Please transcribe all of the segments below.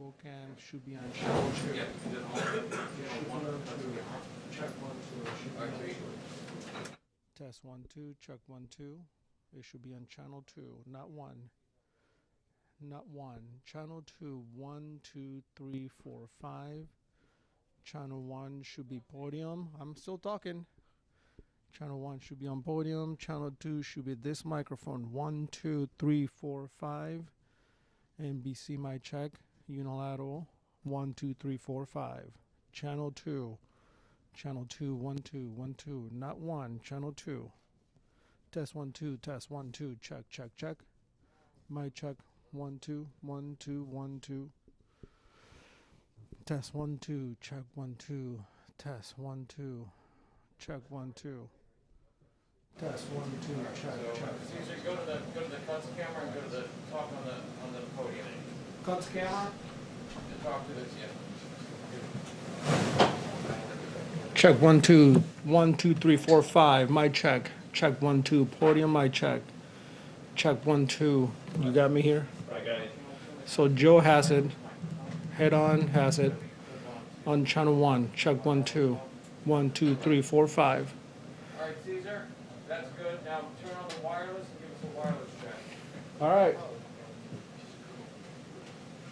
Webcam should be on channel 2. Yeah, you did all of it. Yeah, should be on 2. Check 1, 2. It should be on 2. Test 1, 2. Check 1, 2. It should be on channel 2, not 1. Not 1. Channel 2, 1, 2, 3, 4, 5. Channel 1 should be podium. I'm still talking. Channel 1 should be on podium. Channel 2 should be this microphone. 1, 2, 3, 4, 5. NBC mic check. Unilateral. 1, 2, 3, 4, 5. Channel 2. Channel 2, 1, 2, 1, 2. Not 1. Channel 2. Test 1, 2. Test 1, 2. Check, check, check. Mic check. 1, 2, 1, 2, 1, 2. Test 1, 2. Check 1, 2. Test 1, 2. Check 1, 2. Test 1, 2. Check, check. Caesar, go to the cuts camera and go to the talk on the podium. Cuts camera. And talk to this, yeah. Check 1, 2. 1, 2, 3, 4, 5. Mic check. Check 1, 2. Podium mic check. Check 1, 2. You got me here? I got it. So Joe has it. Head on has it. On channel 1. Check 1, 2. 1, 2, 3, 4, 5. All right, Caesar, that's good. Now turn on the wireless and give us a wireless check. All right.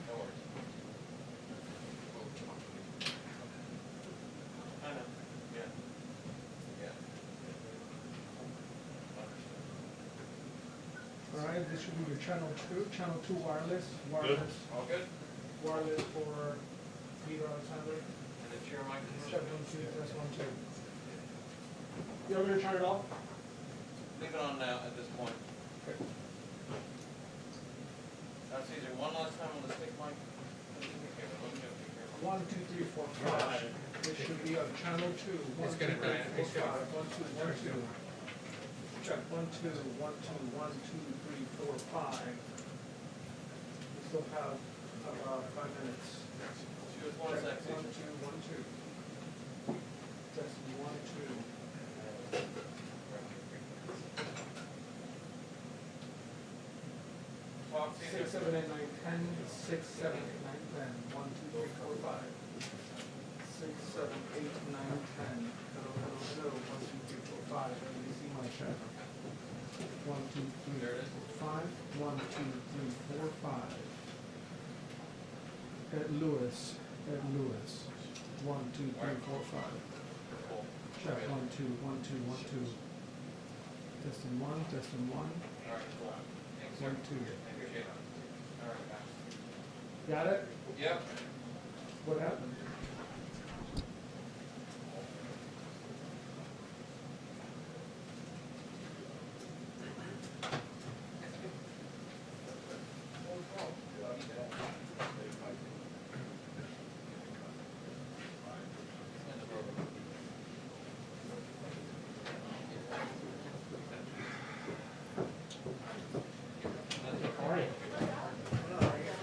No worries. I know. Yeah. Yeah. All right. This should be your channel 2. Channel 2 wireless. Wireless. All good? Wireless for Peter Alexander. And the chair mic is Check 1, 2. Test 1, 2. You want me to turn it off? leave it on now at this point. Okay. Now, Caesar, one last time on the stick mic. Let me be careful. Let me just be careful. 1, 2, 3, 4, 5. This should be on channel 2. 1, 2, 3, 4, 5. 1, 2, 1, 2. Check 1, 2, 1, 2, 1, 2, 3, 4, 5. We still have about 5 minutes. Just one Check sec, 1, 2, Caesar. 1, 2. Test 1, 2. Talk, Caesar. 6, 7, 8, 9, 10. 6, 7, 8, 9, 10. 1, 2, 3, 4, 5. 6, 7, 8, 9, 10. Hello, hello, hello. 1, 2, 3, 4, 5. Let me see my check. 1, 2, 3, There it is. 4, 5. 1, 2, 3, 4, 5. Ed Lewis. Ed Lewis. 1, 2, 3, 4, 5. Cool. Check 1, 2, 1, 2, 1, 2. Testing 1, testing 1. All right, cool. Thanks, sir. 1, 2. Appreciate it. All right, guys. Got it? Yep. What happened?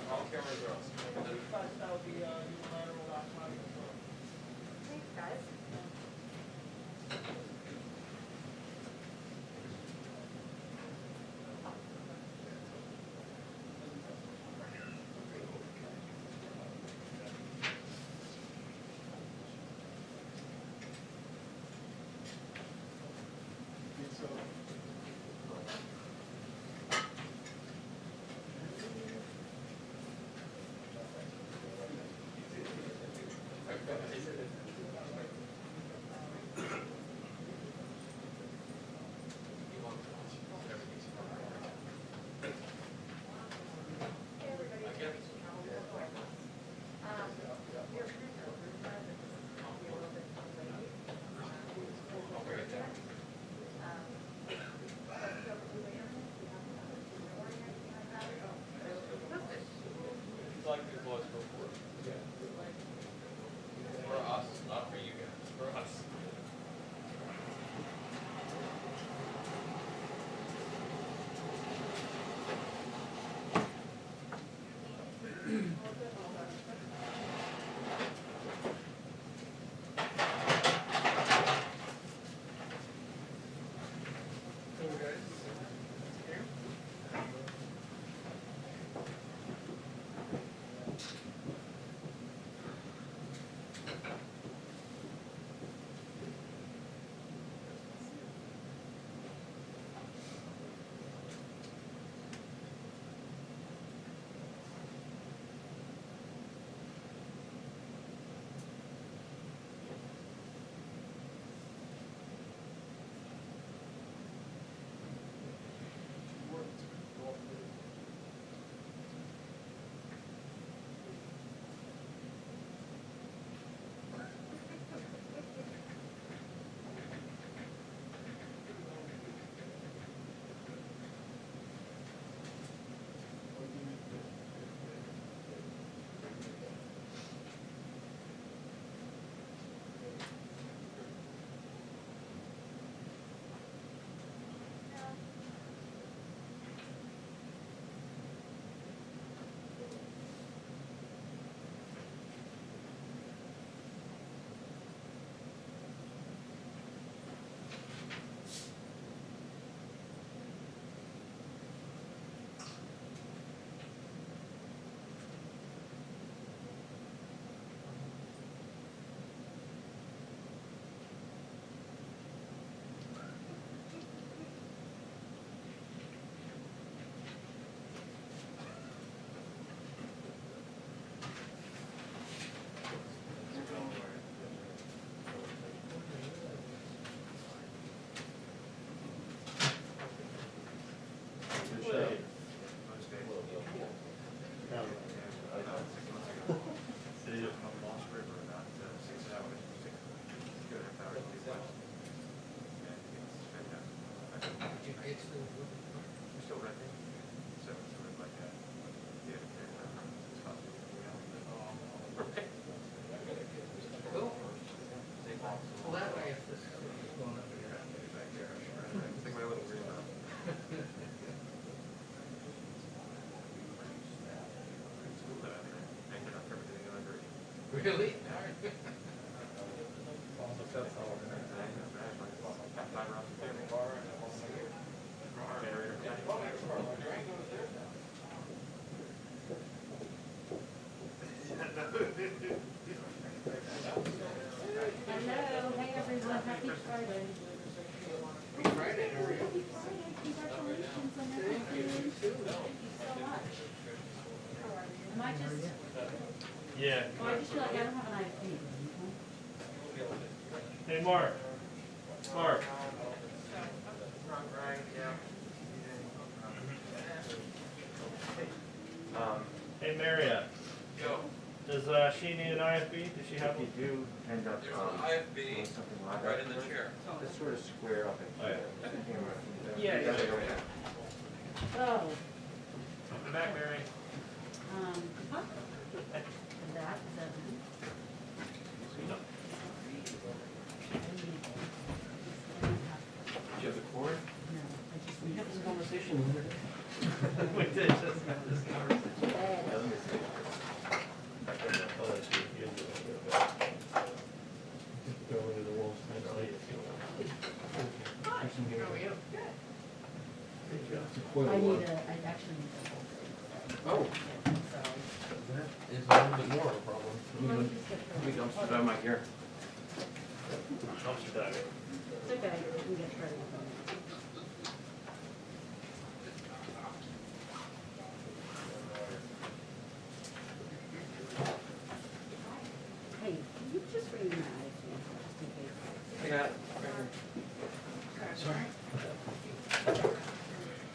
All cameras are off. It's like the close before. For us, not for you guys. For us. Really? Hello, hey everyone, happy Friday. Happy Friday, how are you? Happy Friday, congratulations on everything. Thank you so much. Am I just, Yeah. oh, I just feel like I don't have an ID. Hey, Mark. Mark. Hey, Maria. Go. Does she need an IFB? Does she have? If you do end up There's an doing IFB something like right that, in the chair. just sort of square up and Oh, yeah. keep the camera. Yeah. Oh, Welcome back, Mary. huh? That, seven. Do you have the cord? No, I just We need had this to. conversation the other day. We did just have this conversation. Yeah, let me see. Oh, that's you. You do it. Go into the wolves. Hi, how are you? It's a I coil need one. I actually need a whole thing. Oh. Sorry. That is a little bit more of a problem. Let me just get We through. dumpster dive my gear. Dumpster diving. It's okay, we can get ready with them. Hey, can you just bring me my iPhone, just in case? I got it. Sorry.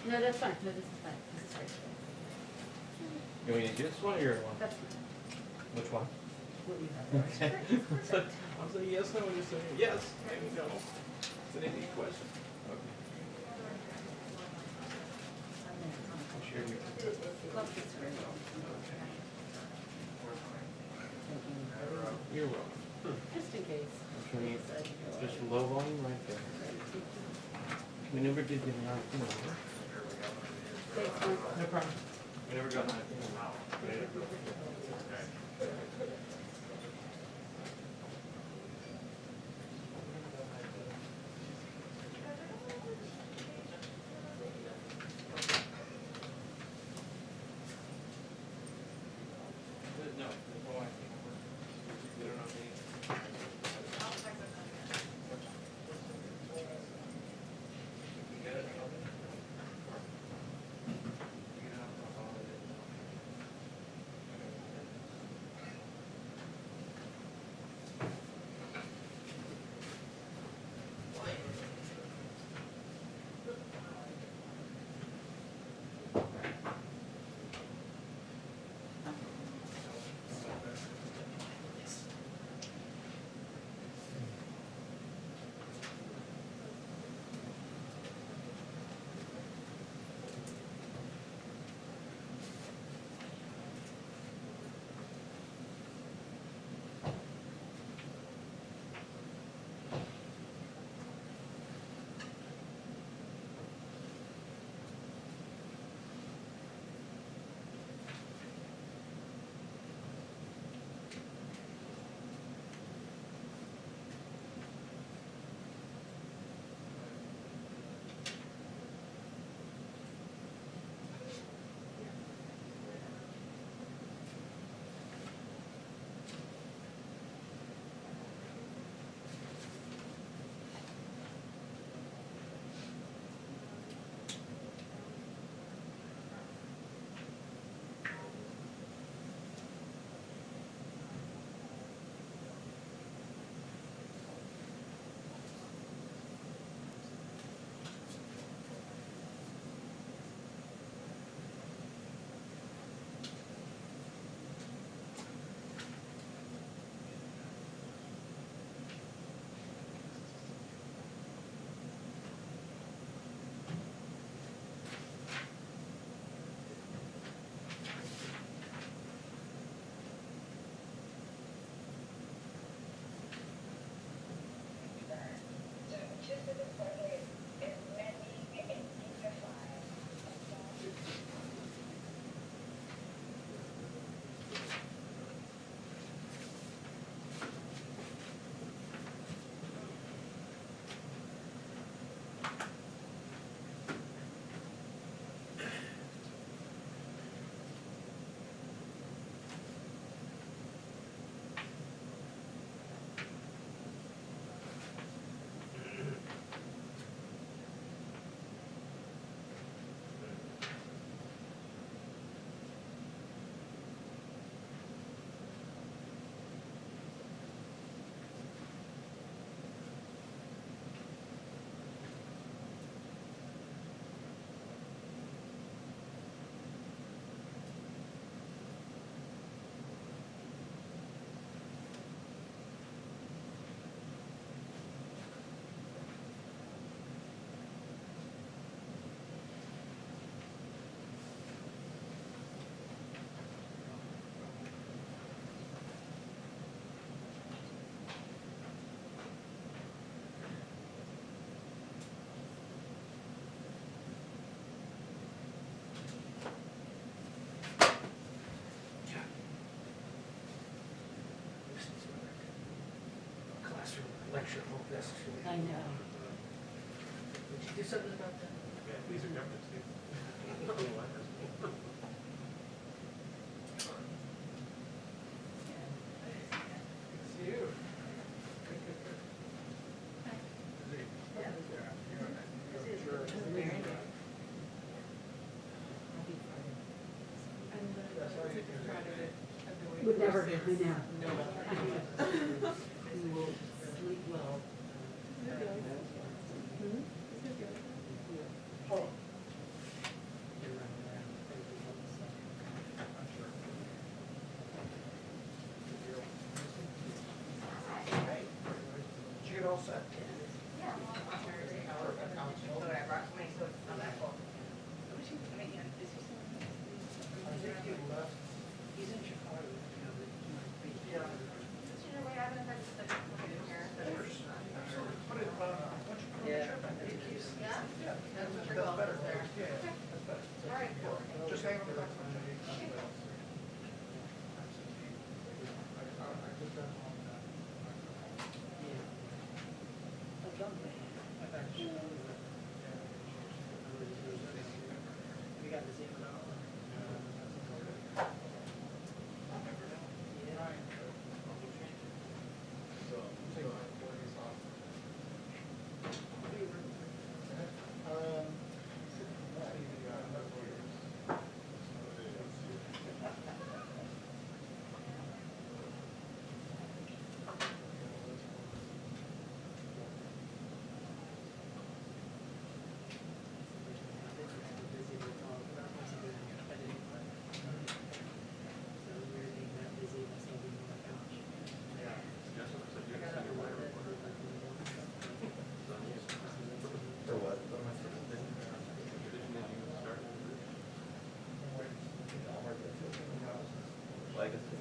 No, that's fine, no, this is fine, this is great. You want me to do this one or your one? That's fine, Which one? what you have. I was like, yes, no, and you're saying, yes, maybe no. It's an easy question. Share your. Love this very well. You're welcome. Just in case. Which one you- Just low volume right there. We never did get an iPhone. Thanks, Mike. No problem. We never got an iPhone. No, there's no IFB. We don't know the. You get it? You get it? picture. Oh, that's true. I know. Did you do something about that? These are government too. See you. Would never be now. You will sleep well. Did you get all set? Just hang on the back. For what? Legacy.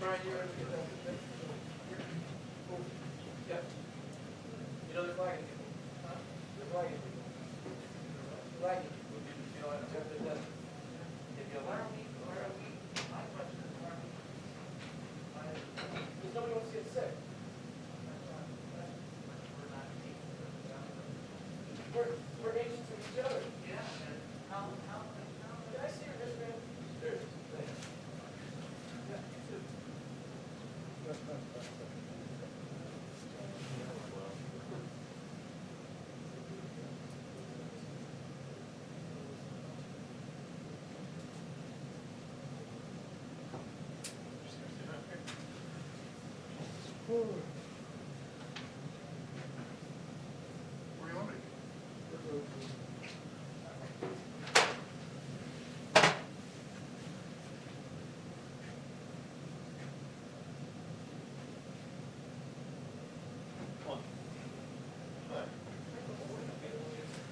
Brian, you're. Yep. You know they're flagging people. Huh? They're flagging people. Flagging people. You know, at the desk. If you allow me, my question is, because nobody wants to get sick. Where you want me?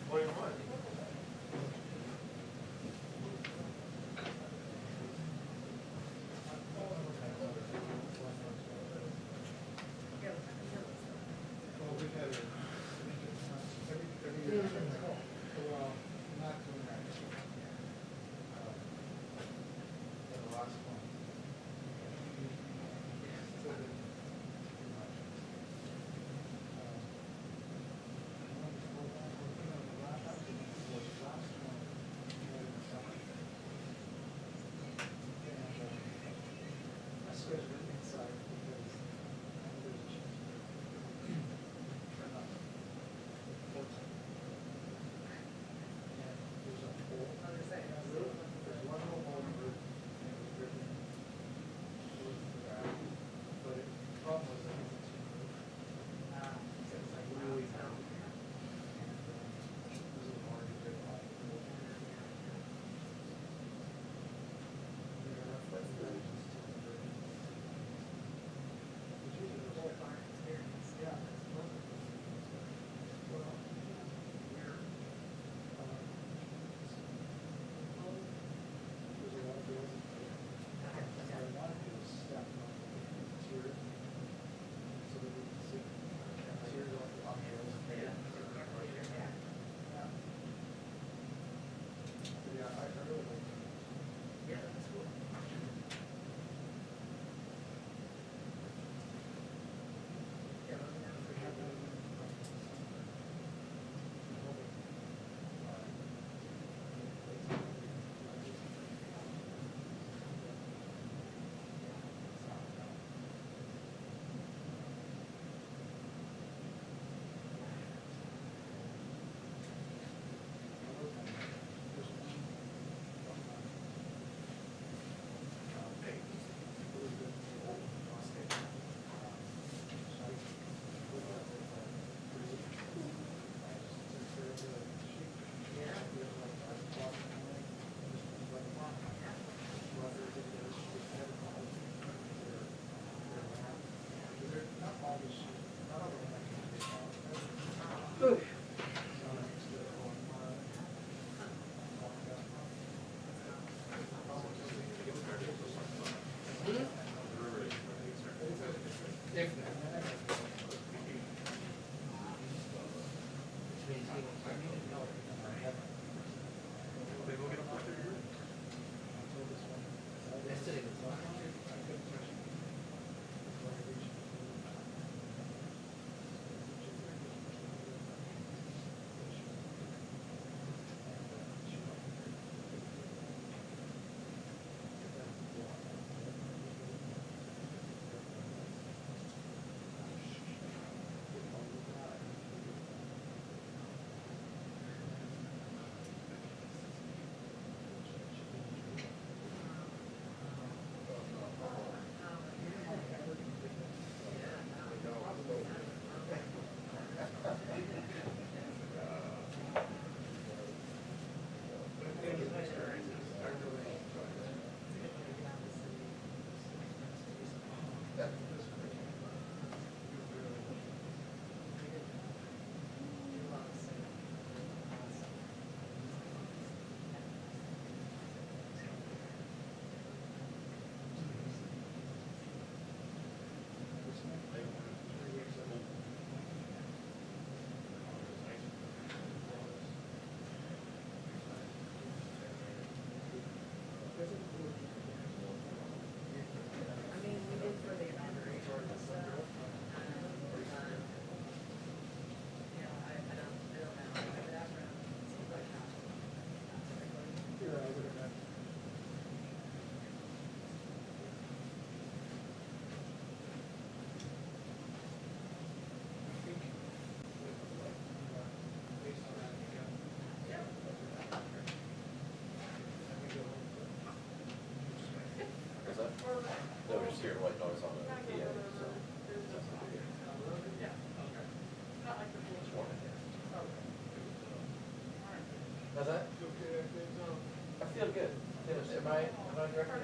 What do you want? Well, we had every year. Well, not doing that. The last one. So that- I swear to the inside because there's a chance. Turn up. And there's a hole. There's one little hole in the roof and it was dripping. But the problem was that it was a tin roof. So it's like really down. And it was a little hard to get by. Yeah, I really like it. Yeah, that's cool. Yeah, let me know if we have that. No, we're just hearing white noise on the PA, so. It's warm in here. How's that? I feel good. Am I on record?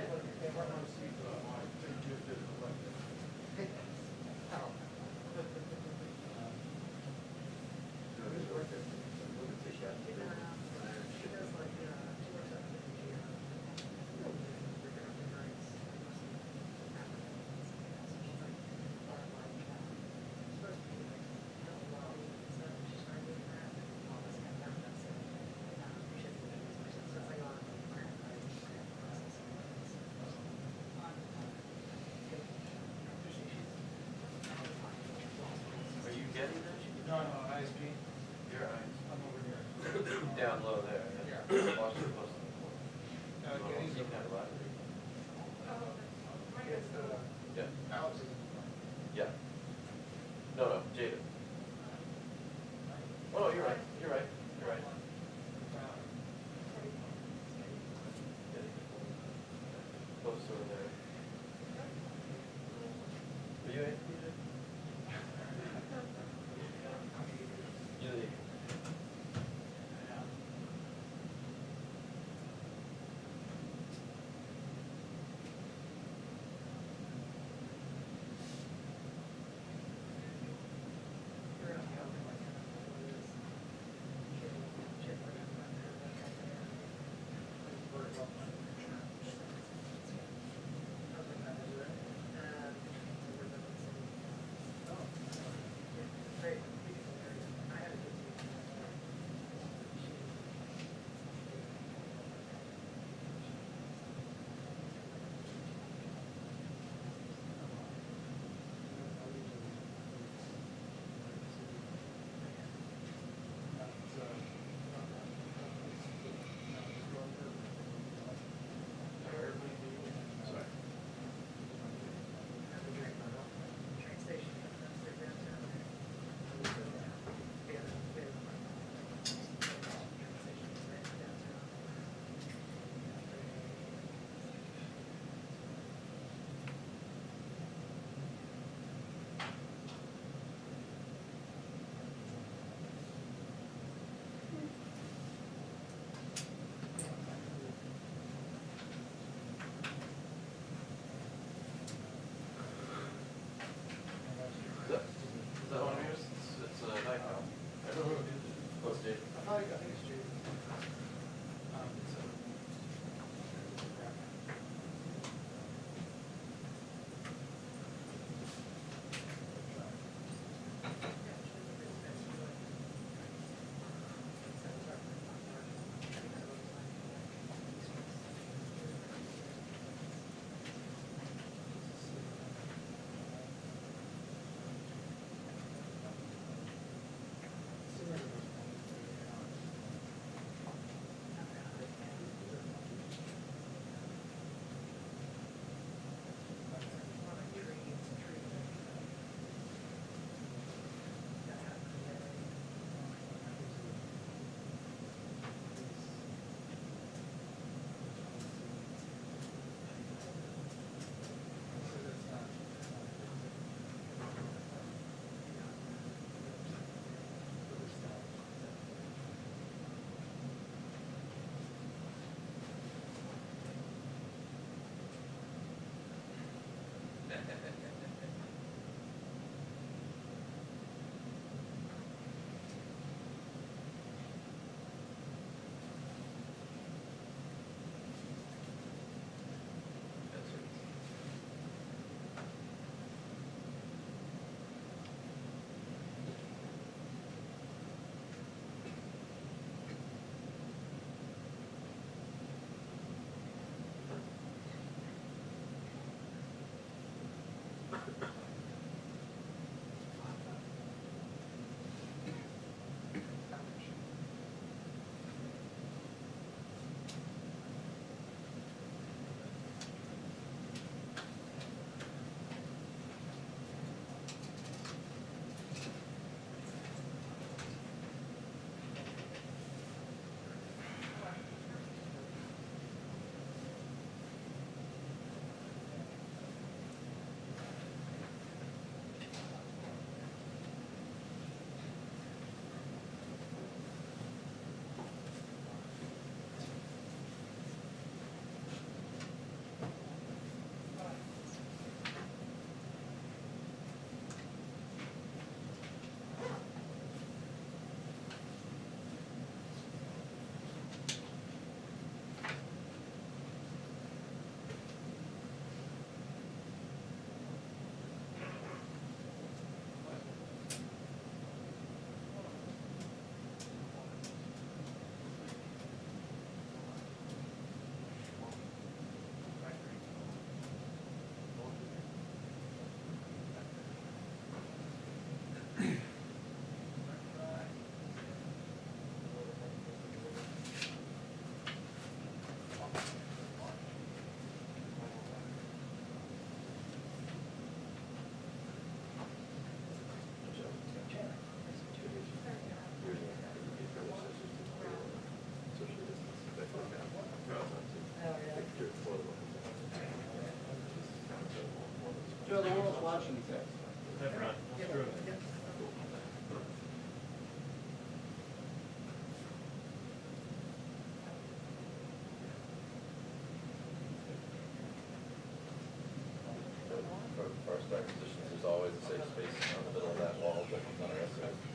Are you getting that? No, ISP. Your eyes. I'm over here. Down low there. Yeah. Watch it close to the floor. You wanna Getty's see over that there. live? It's, Yeah. Alex is. Yeah. No, Jada. Oh, no, you're right, you're right, you're right. Close over there. Are you in? You leave. Joe, the world's watching you guys. Never mind. Screw it. For our start positions, there's always a safe space on the middle of that wall, but none of us are.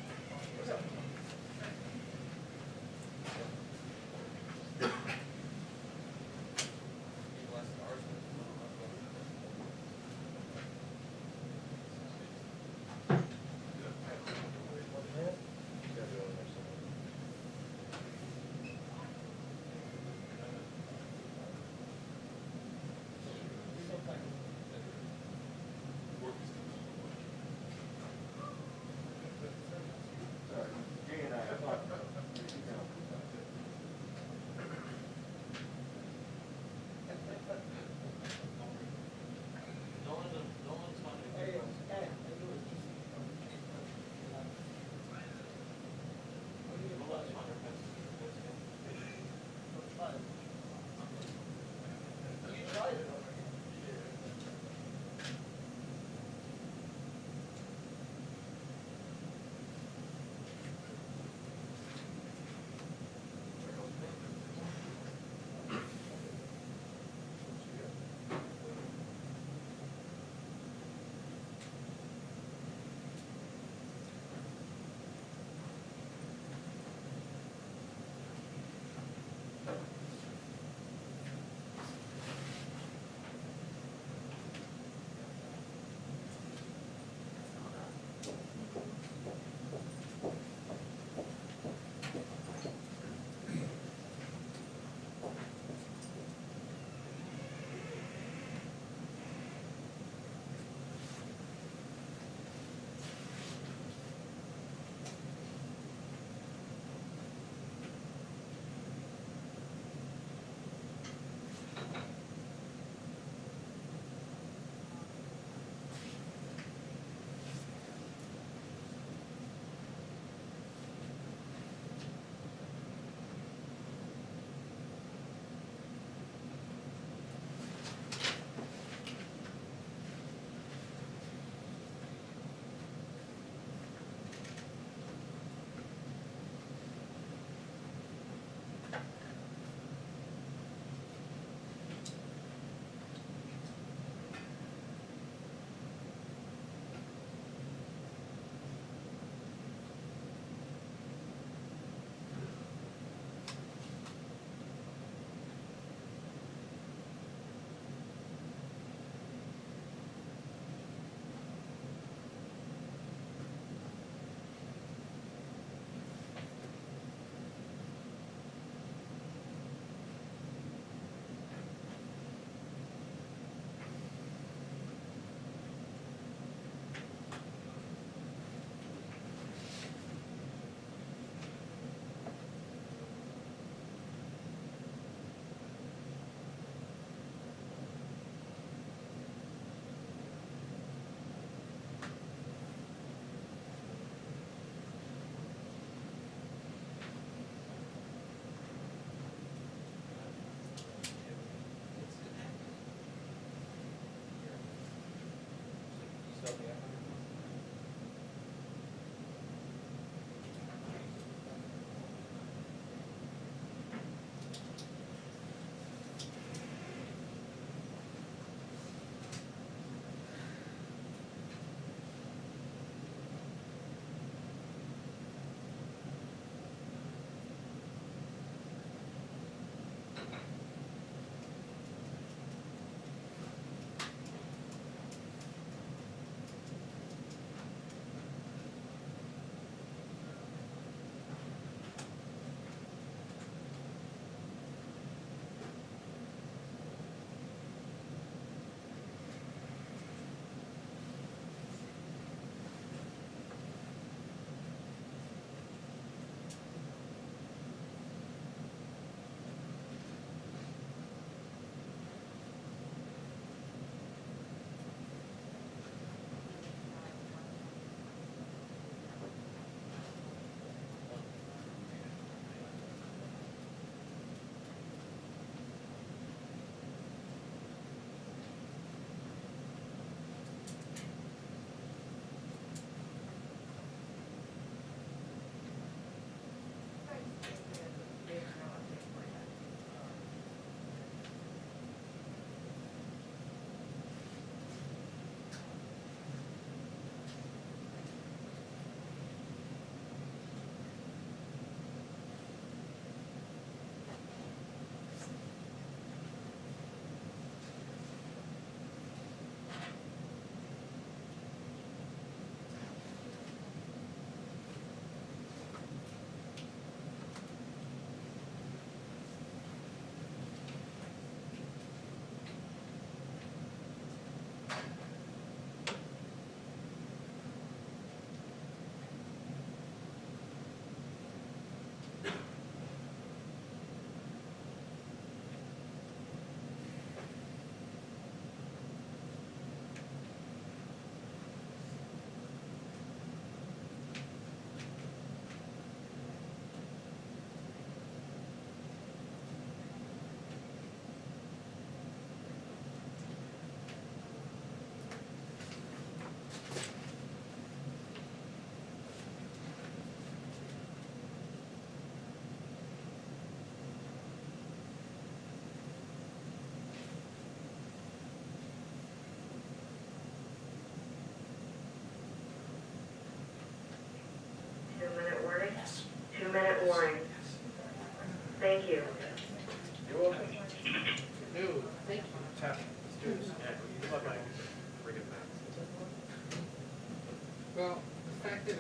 Well, the fact that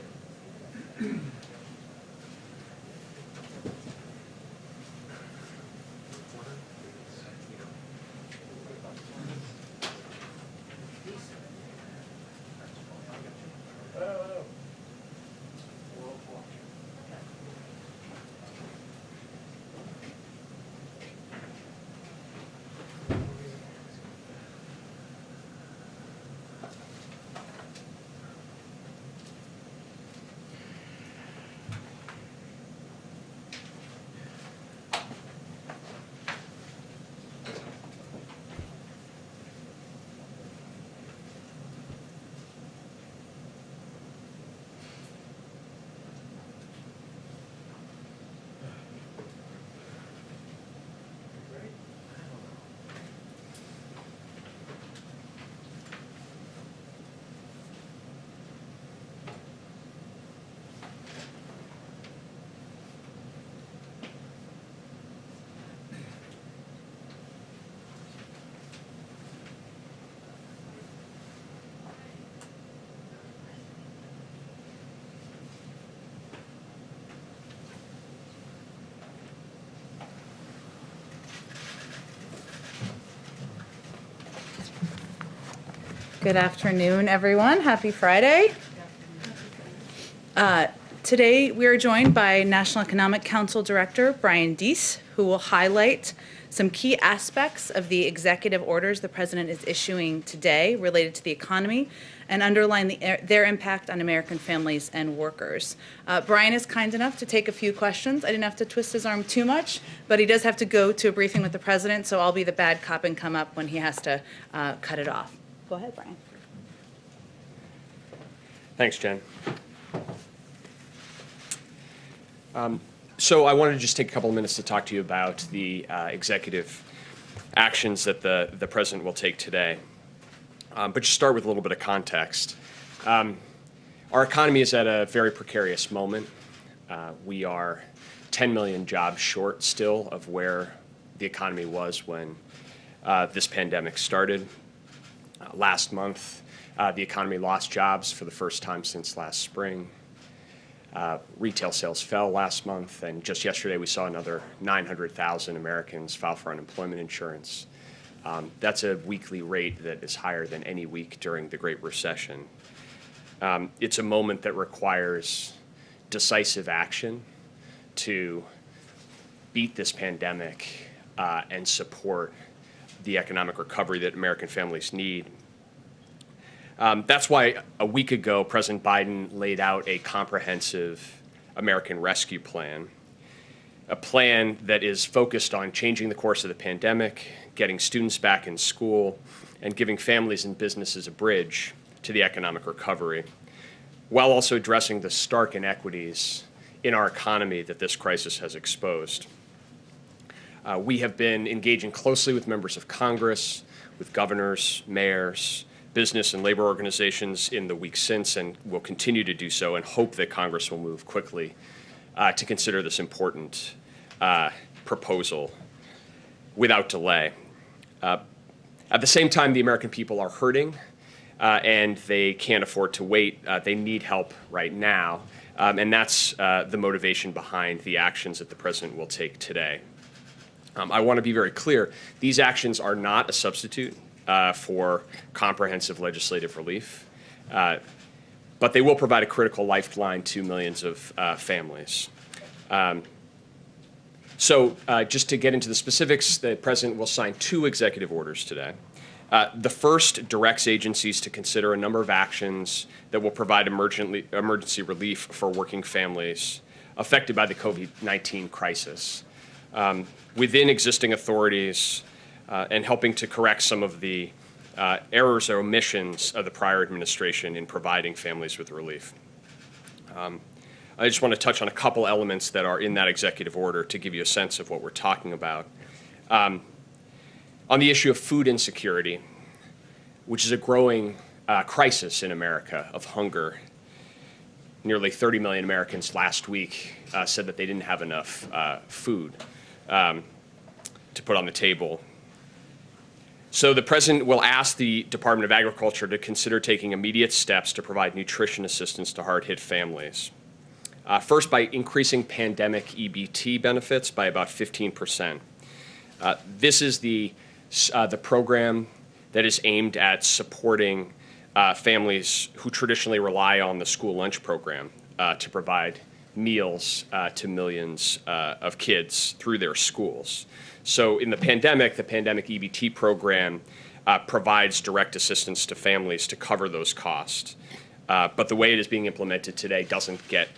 Good afternoon, everyone. Happy Friday. Today, we are joined by National Economic Council Director Brian Deese, who will highlight some key aspects of the executive orders the President is issuing today related to the economy and underline their impact on American families and workers. Brian is kind enough to take a few questions. I didn't have to twist his arm too much, but he does have to go to a briefing with the President, so I'll be the bad cop and come up when he has to cut it off. Go ahead, Brian. Thanks, Jen. So I wanted to just take a couple of minutes to talk to you about the executive actions that the President will take today. But just start with a little bit of context. Our economy is at a very precarious moment. We are 10 million jobs short still of where the economy was when this pandemic started. Last month, the economy lost jobs for the first time since last spring. Retail sales fell last month, and just yesterday we saw another 900,000 Americans file for unemployment insurance. That's a weekly rate that is higher than any week during the Great Recession. It's a moment that requires decisive action to beat this pandemic and support the economic recovery that American families need. That's why a week ago, President Biden laid out a comprehensive American Rescue Plan, a plan that is focused on changing the course of the pandemic, getting students back in school, and giving families and businesses a bridge to the economic recovery, while also addressing the stark inequities in our economy that this crisis has exposed. We have been engaging closely with members of Congress, with governors, mayors, business and labor organizations in the weeks since, and will continue to do so, and hope that Congress will move quickly to consider this important proposal without delay. At the same time, the American people are hurting, and they can't afford to wait. They need help right now, and that's the motivation behind the actions that the President will take today. I want to be very clear. These actions are not a substitute for comprehensive legislative relief, but they will provide a critical lifeline to millions of families. So just to get into the specifics, the President will sign 2 executive orders today. The first directs agencies to consider a number of actions that will provide emergency relief for working families affected by the COVID-19 crisis within existing authorities and helping to correct some of the errors or omissions of the prior administration in providing families with relief. I just want to touch on a couple elements that are in that executive order to give you a sense of what we're talking about. On the issue of food insecurity, which is a growing crisis in America of hunger, nearly 30 million Americans last week said that they didn't have enough food to put on the table. So the president will ask the Department of Agriculture to consider taking immediate steps to provide nutrition assistance to hard-hit families. First, by increasing pandemic EBT benefits by about 15%. This is the program that is aimed at supporting families who traditionally rely on the school lunch program to provide meals to millions of kids through their schools. So in the pandemic EBT program provides direct assistance to families to cover those costs. But the way it is being implemented today doesn't get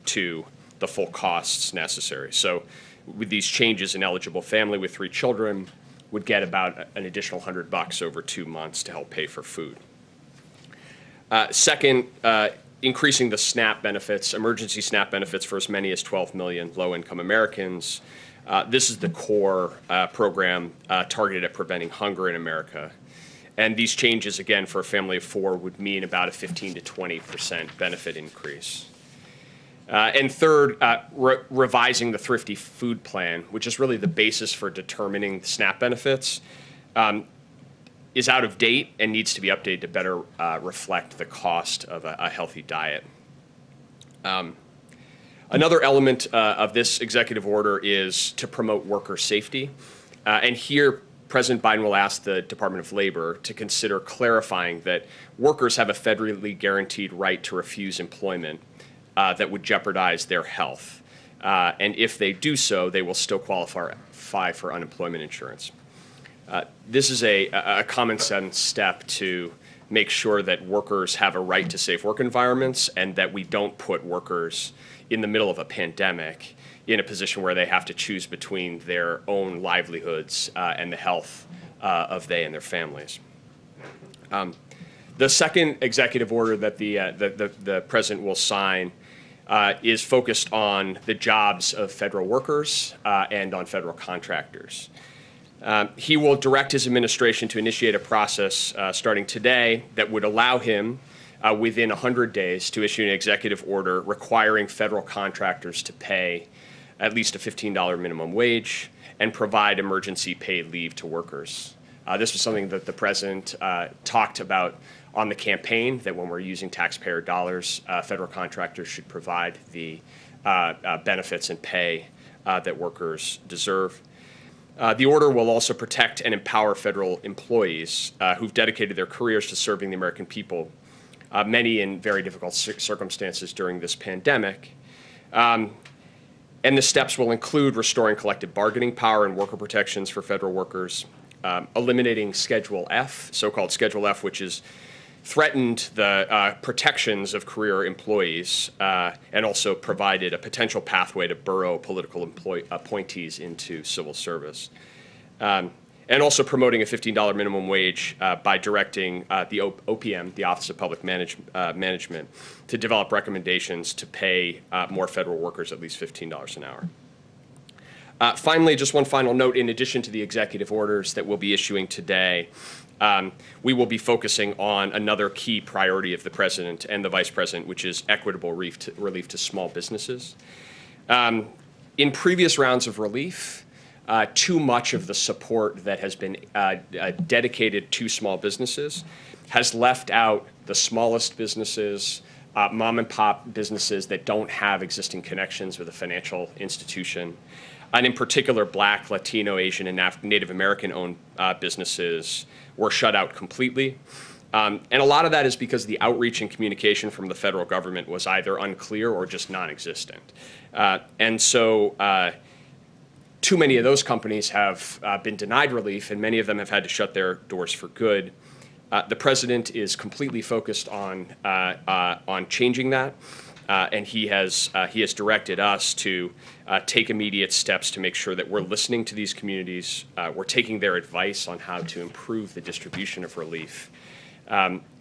to the full costs necessary. So with these changes, an eligible family with 3 children would get about an additional $100 over 2 months to help pay for food. Second, increasing the SNAP benefits, emergency SNAP benefits for as many as 12 million low-income Americans. This is the core program targeted at preventing hunger in America. And these changes, again, for a family of 4 would mean about a 15 to 20% benefit increase. And third, revising the Thrifty Food Plan, which is really the basis for determining SNAP benefits, is out of date and needs to be updated to better reflect the cost of a healthy diet. Another element of this executive order is to promote worker safety. And here, President Biden will ask the Department of Labor to consider clarifying that workers have a federally guaranteed right to refuse employment that would jeopardize their health. And if they do so, they will still qualify for unemployment insurance. This is a common sense step to make sure that workers have a right to safe work environments and that we don't put workers in the middle of a pandemic in a position where they have to choose between their own livelihoods and the health of they and their families. The second executive order that the president will sign is focused on the jobs of federal workers and on federal contractors. He will direct his administration to initiate a process starting today that would allow him within 100 days to issue an executive order requiring federal contractors to pay at least a $15 minimum wage and provide emergency paid leave to workers. This was something that the president talked about on the campaign, that when we're using taxpayer dollars, federal contractors should provide the benefits and pay that workers deserve. The order will also protect and empower federal employees who've dedicated their careers to serving the American people, many in very difficult circumstances during this pandemic. And the steps will include restoring collective bargaining power and worker protections for federal workers, eliminating Schedule F, so-called Schedule F, which is threatened the protections of career employees and also provided a potential pathway to burrow political appointees into civil service. And also promoting a $15 minimum wage by directing the OPM, the Office of Public Management, to develop recommendations to pay more federal workers at least $15 an hour. Finally, just one final note, in addition to the executive orders that we'll be issuing today, we will be focusing on another key priority of the president and the vice president, which is equitable relief to small businesses. In previous rounds of relief, too much of the support that has been dedicated to small businesses has left out the smallest businesses, mom and pop businesses that don't have existing connections with a financial institution. And in particular, Black, Latino, Asian, and Native American-owned businesses were shut out completely. And a lot of that is because the outreach and communication from the federal government was either unclear or just non-existent. And so too many of those companies have been denied relief, and many of them have had to shut their doors for good. The president is completely focused on changing that. And he has directed us to take immediate steps to make sure that we're listening to these communities, we're taking their advice on how to improve the distribution of relief.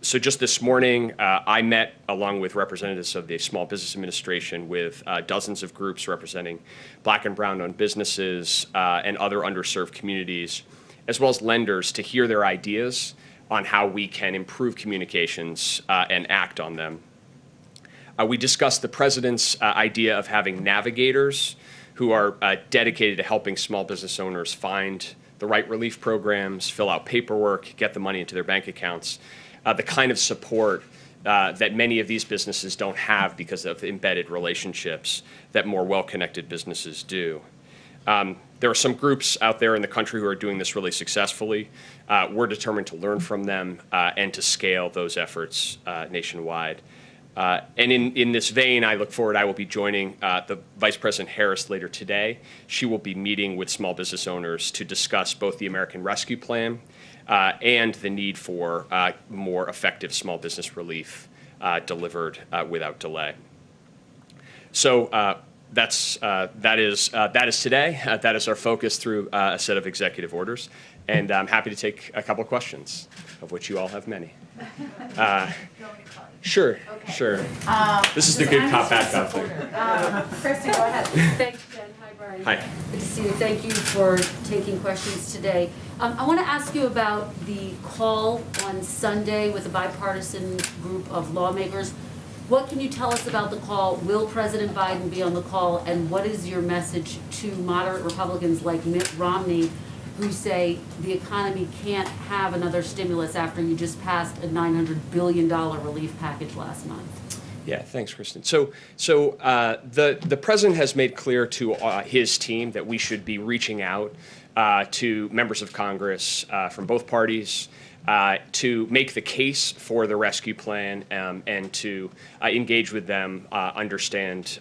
So just this morning, I met, along with representatives of the Small Business Administration, with dozens of groups representing Black and brown-owned businesses and other underserved communities, as well as lenders, to hear their ideas on how we can improve communications and act on them. We discussed the president's idea of having navigators who are dedicated to helping small business owners find the right relief programs, fill out paperwork, get the money into their bank accounts, the kind of support that many of these businesses don't have because of embedded relationships that more well-connected businesses do. There are some groups out there in the country who are doing this really successfully. We're determined to learn from them and to scale those efforts nationwide. And in this vein, I look forward, I will be joining the Vice President Harris later today. She will be meeting with small business owners to discuss both the American Rescue Plan and the need for more effective small business relief delivered without delay. So that is today. That is our focus through a set of executive orders. And I'm happy to take a couple of questions, of which you all have many. Sure, Okay. sure. This is the good cop, bad cop thing. Kristen, go ahead. Thanks, Jen. Hi, Brian. Hi. Good to see you. Thank you for taking questions today. I want to ask you about the call on Sunday with a bipartisan group of lawmakers. What can you tell us about the call? Will President Biden be on the call? And what is your message to moderate Republicans like Mitt Romney, who say the economy can't have another stimulus after you just passed a $900 billion relief package last month? Yeah, thanks, Kristen. So the president has made clear to his team that we should be reaching out to members of Congress from both parties to make the case for the rescue plan and to engage with them, understand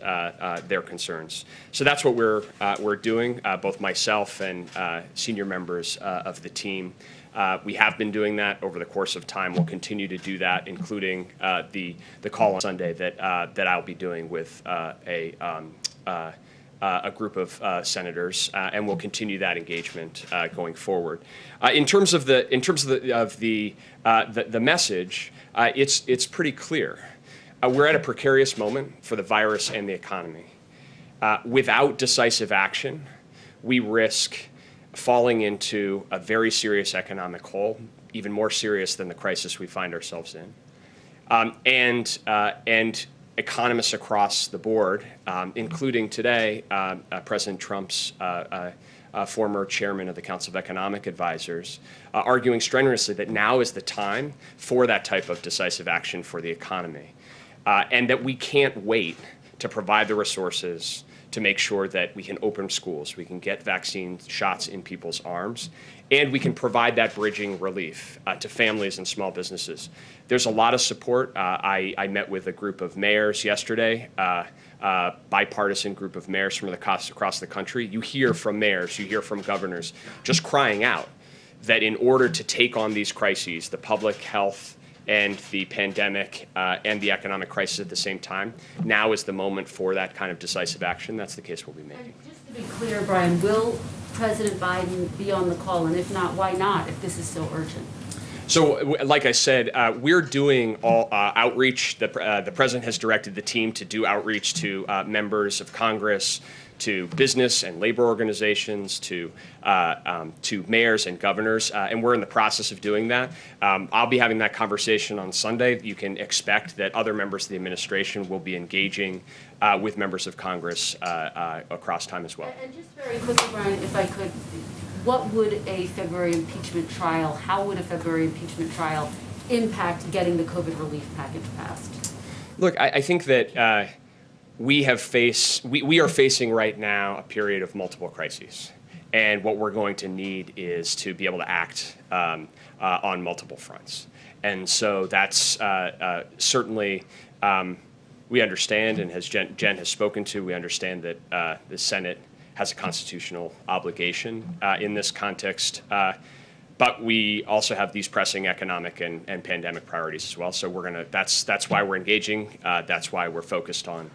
their concerns. So that's what we're doing, both myself and senior members of the team. We have been doing that over the course of time. We'll continue to do that, including the call on Sunday that I'll be doing with a group of senators, and we'll continue that engagement going forward. In terms of the message, it's pretty clear. We're at a precarious moment for the virus and the economy. Without decisive action, we risk falling into a very serious economic hole, even more serious than the crisis we find ourselves in. And economists across the board, including today President Trump's former chairman of the Council of Economic Advisors, arguing strenuously that now is the time for that type of decisive action for the economy, and that we can't wait to provide the resources to make sure that we can open schools, we can get vaccine shots in people's arms, and we can provide that bridging relief to families and small businesses. There's a lot of support. I met with a group of mayors yesterday, bipartisan group of mayors from across the country. You hear from mayors, you hear from governors just crying out that in order to take on these crises, the public health and the pandemic and the economic crisis at the same time, now is the moment for that kind of decisive action. That's the case we'll be making. And just to be clear, Brian, will President Biden be on the call? And if not, why not, if this is so urgent? So, like I said, we're doing all outreach. The president has directed the team to do outreach to members of Congress, to business and labor organizations, to mayors and governors, and we're in the process of doing that. I'll be having that conversation on Sunday. You can expect that other members of the administration will be engaging with members of Congress across time as well. And just very quickly, Brian, if I could, what would a February impeachment trial, how would a February impeachment trial impact getting the COVID relief package passed? Look, I think that we are facing right now a period of multiple crises. And what we're going to need is to be able to act on multiple fronts. And so that's certainly, we understand, and as Jen has spoken to, we understand that the Senate has a constitutional obligation in this context. But we also have these pressing economic and pandemic priorities as well. So that's why we're engaging. That's why we're focused on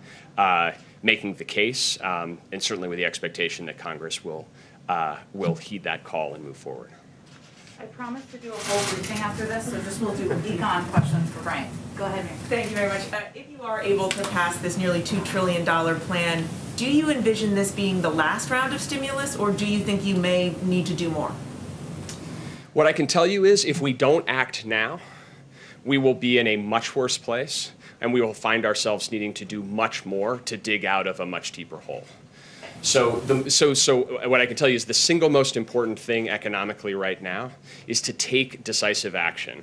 making the case, and certainly with the expectation that Congress will heed that call and move forward. I promise to do a whole briefing after this, so just we'll do econ questions for Brian. Go ahead, Mary. Thank you very much. If you are able to pass this nearly $2 trillion plan, do you envision this being the last round of stimulus, or do you think you may need to do more? What I can tell you is if we don't act now, we will be in a much worse place, and we will find ourselves needing to do much more to dig out of a much deeper hole. So what I can tell you is the single most important thing economically right now is to take decisive action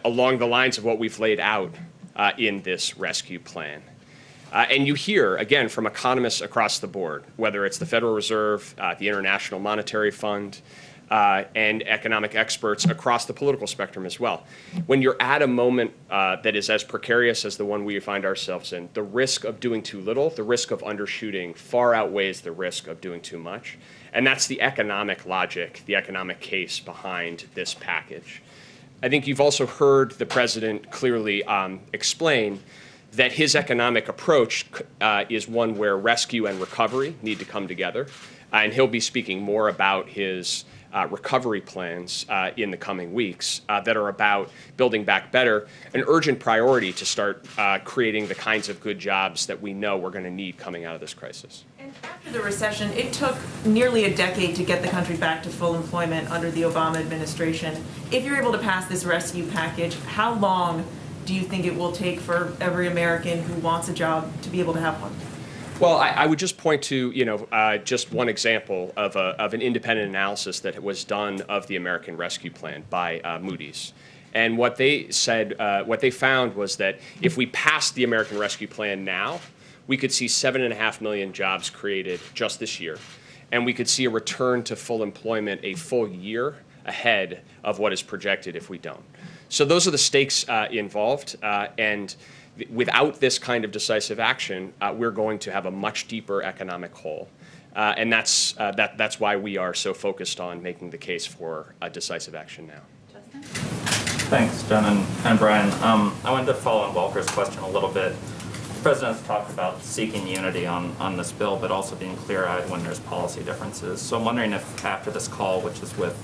along the lines of what we've laid out in this rescue plan. And you hear, again, from economists across the board, whether it's the Federal Reserve, the International Monetary Fund, and economic experts across the political spectrum as well. When you're at a moment that is as precarious as the one we find ourselves in, the risk of doing too little, the risk of undershooting far outweighs the risk of doing too much. And that's the economic logic, the economic case behind this package. I think you've also heard the president clearly explain that his economic approach is one where rescue and recovery need to come together. And he'll be speaking more about his recovery plans in the coming weeks that are about building back better, an urgent priority to start creating the kinds of good jobs that we know we're going to need coming out of this crisis. And after the recession, it took nearly a decade to get the country back to full employment under the Obama administration. If you're able to pass this rescue package, how long do you think it will take for every American who wants a job to be able to have one? Well, I would just point to, just one example of an independent analysis that was done of the American Rescue Plan by Moody's. And what they said, what they found was that if we passed the American Rescue Plan now, we could see 7.5 million jobs created just this year. And we could see a return to full employment a full year ahead of what is projected if we don't. So those are the stakes involved. And without this kind of decisive action, we're going to have a much deeper economic hole. And that's why we are so focused on making the case for decisive action now. Justin? Thanks, Jen and Brian. I wanted to follow on Walker's question a little bit. The President's talked about seeking unity on this bill, but also being clear-eyed when there's policy differences. So I'm wondering if after this call, which is with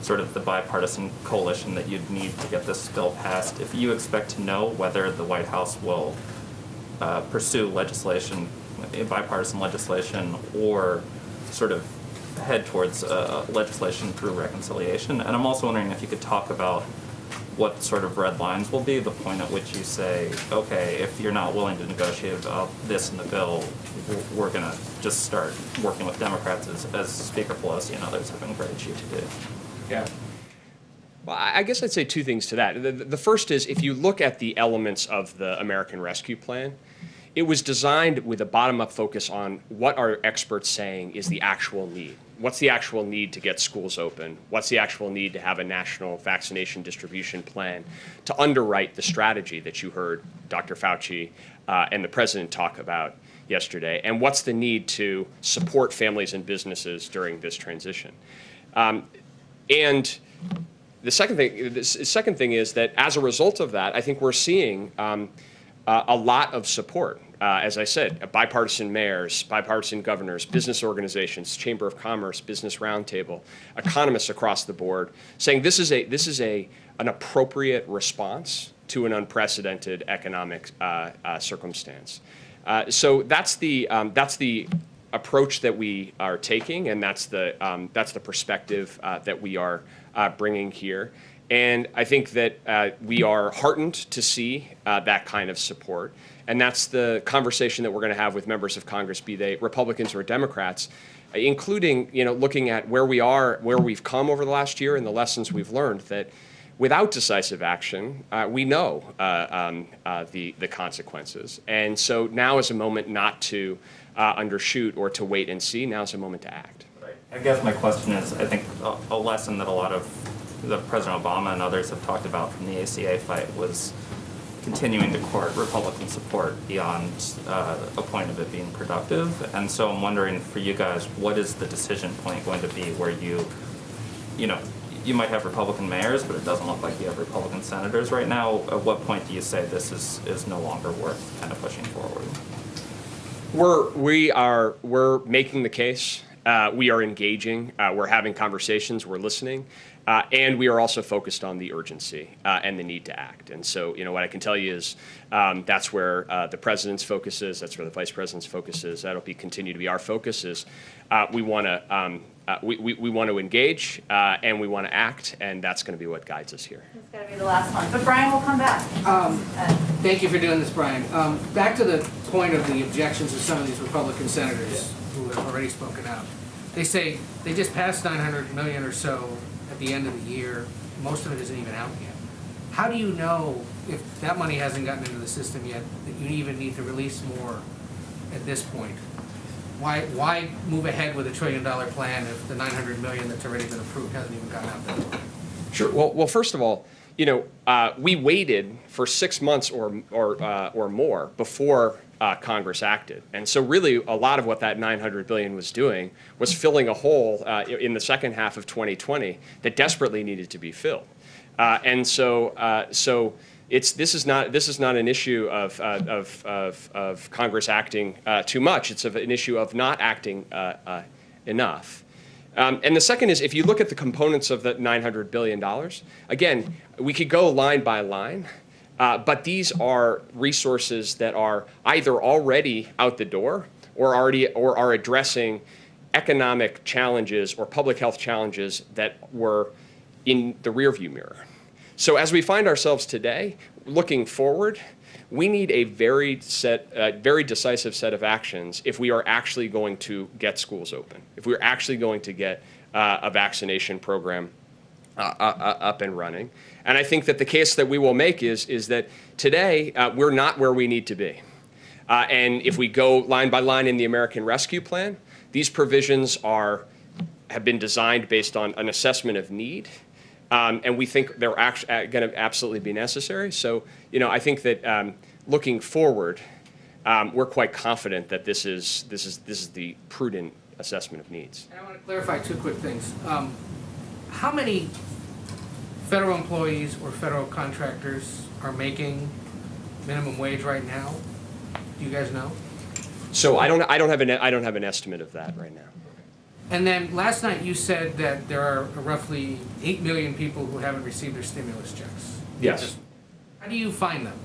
sort of the bipartisan coalition that you'd need to get this bill passed, if you expect to know whether the White House will pursue legislation, bipartisan legislation, or sort of head towards legislation through reconciliation. And I'm also wondering if you could talk about what sort of red lines will be, the point at which you say, okay, if you're not willing to negotiate about this in the bill, we're going to just start working with Democrats as Speaker Pelosi and others have encouraged you to do. Yeah. Well, I guess I'd say two things to that. The first is, if you look at the elements of the American Rescue Plan, it was designed with a bottom-up focus on what are experts saying is the actual need. What's the actual need to get schools open? What's the actual need to have a national vaccination distribution plan to underwrite the strategy that you heard Dr. Fauci and the president talk about yesterday? And what's the need to support families and businesses during this transition? And the second thing is that as a result of that, I think we're seeing a lot of support. As I said, bipartisan mayors, bipartisan governors, business organizations, Chamber of Commerce, Business Roundtable, economists across the board saying this is an appropriate response to an unprecedented economic circumstance. So that's the approach that we are taking, and that's the perspective that we are bringing here. And I think that we are heartened to see that kind of support. And that's the conversation that we're going to have with members of Congress, be they Republicans or Democrats, including looking at where we are, where we've come over the last year, and the lessons we've learned. That without decisive action, we know the consequences. And so now is a moment not to undershoot or to wait and see. Now is a moment to act. I guess my question is, I think a lesson that a lot of President Obama and others have talked about from the ACA fight was continuing to court Republican support beyond a point of it being productive. And so I'm wondering for you guys, what is the decision point going to be where you might have Republican mayors, but it doesn't look like you have Republican senators right now. At what point do you say this is no longer worth kind of pushing forward? We're making the case. We are engaging. We're having conversations. We're listening. And we are also focused on the urgency and the need to act. And so, what I can tell you is that's where the president's focus is. That's where the vice president's focus is. That'll continue to be our focus. We want to we want to engage and we want to act, and that's going to be what guides us here. It's gotta be the last one, but Brian will come back. Thank you for doing this, Brian. Back to the point of the objections of some of these Republican senators who have already spoken out. They say they just passed 900 million or so at the end of the year. Most of it isn't even out yet. How do you know, if that money hasn't gotten into the system yet, that you even need to release more at this point? Why move ahead with $1 trillion plan if the 900 million that's already been approved hasn't even gotten out there? Sure. Well, first of all, we waited for 6 months or more before Congress acted, and so really a lot of what that 900 billion was doing was filling a hole in the second half of 2020 that desperately needed to be filled, and so this is not an issue of Congress acting too much. It's an issue of not acting enough. And the second is, if you look at the components of the $900 billion, again, we could go line by line, but these are resources that are either already out the door or are addressing economic challenges or public health challenges that were in the rearview mirror. So as we find ourselves today, looking forward, we need a very decisive set of actions if we are actually going to get schools open, if we're actually going to get a vaccination program up and running. And I think that the case that we will make is that today we're not where we need to be. And if we go line by line in the American Rescue Plan, these provisions have been designed based on an assessment of need. And we think they're actually going to absolutely be necessary. So, I think that looking forward, we're quite confident that this is the prudent assessment of needs. And I want to clarify two quick things. How many federal employees or federal contractors are making minimum wage right now? Do you guys know? So I don't have an estimate of that right now. And then last night you said that there are roughly 8 million people who haven't received their stimulus checks. Yes. How do you find them?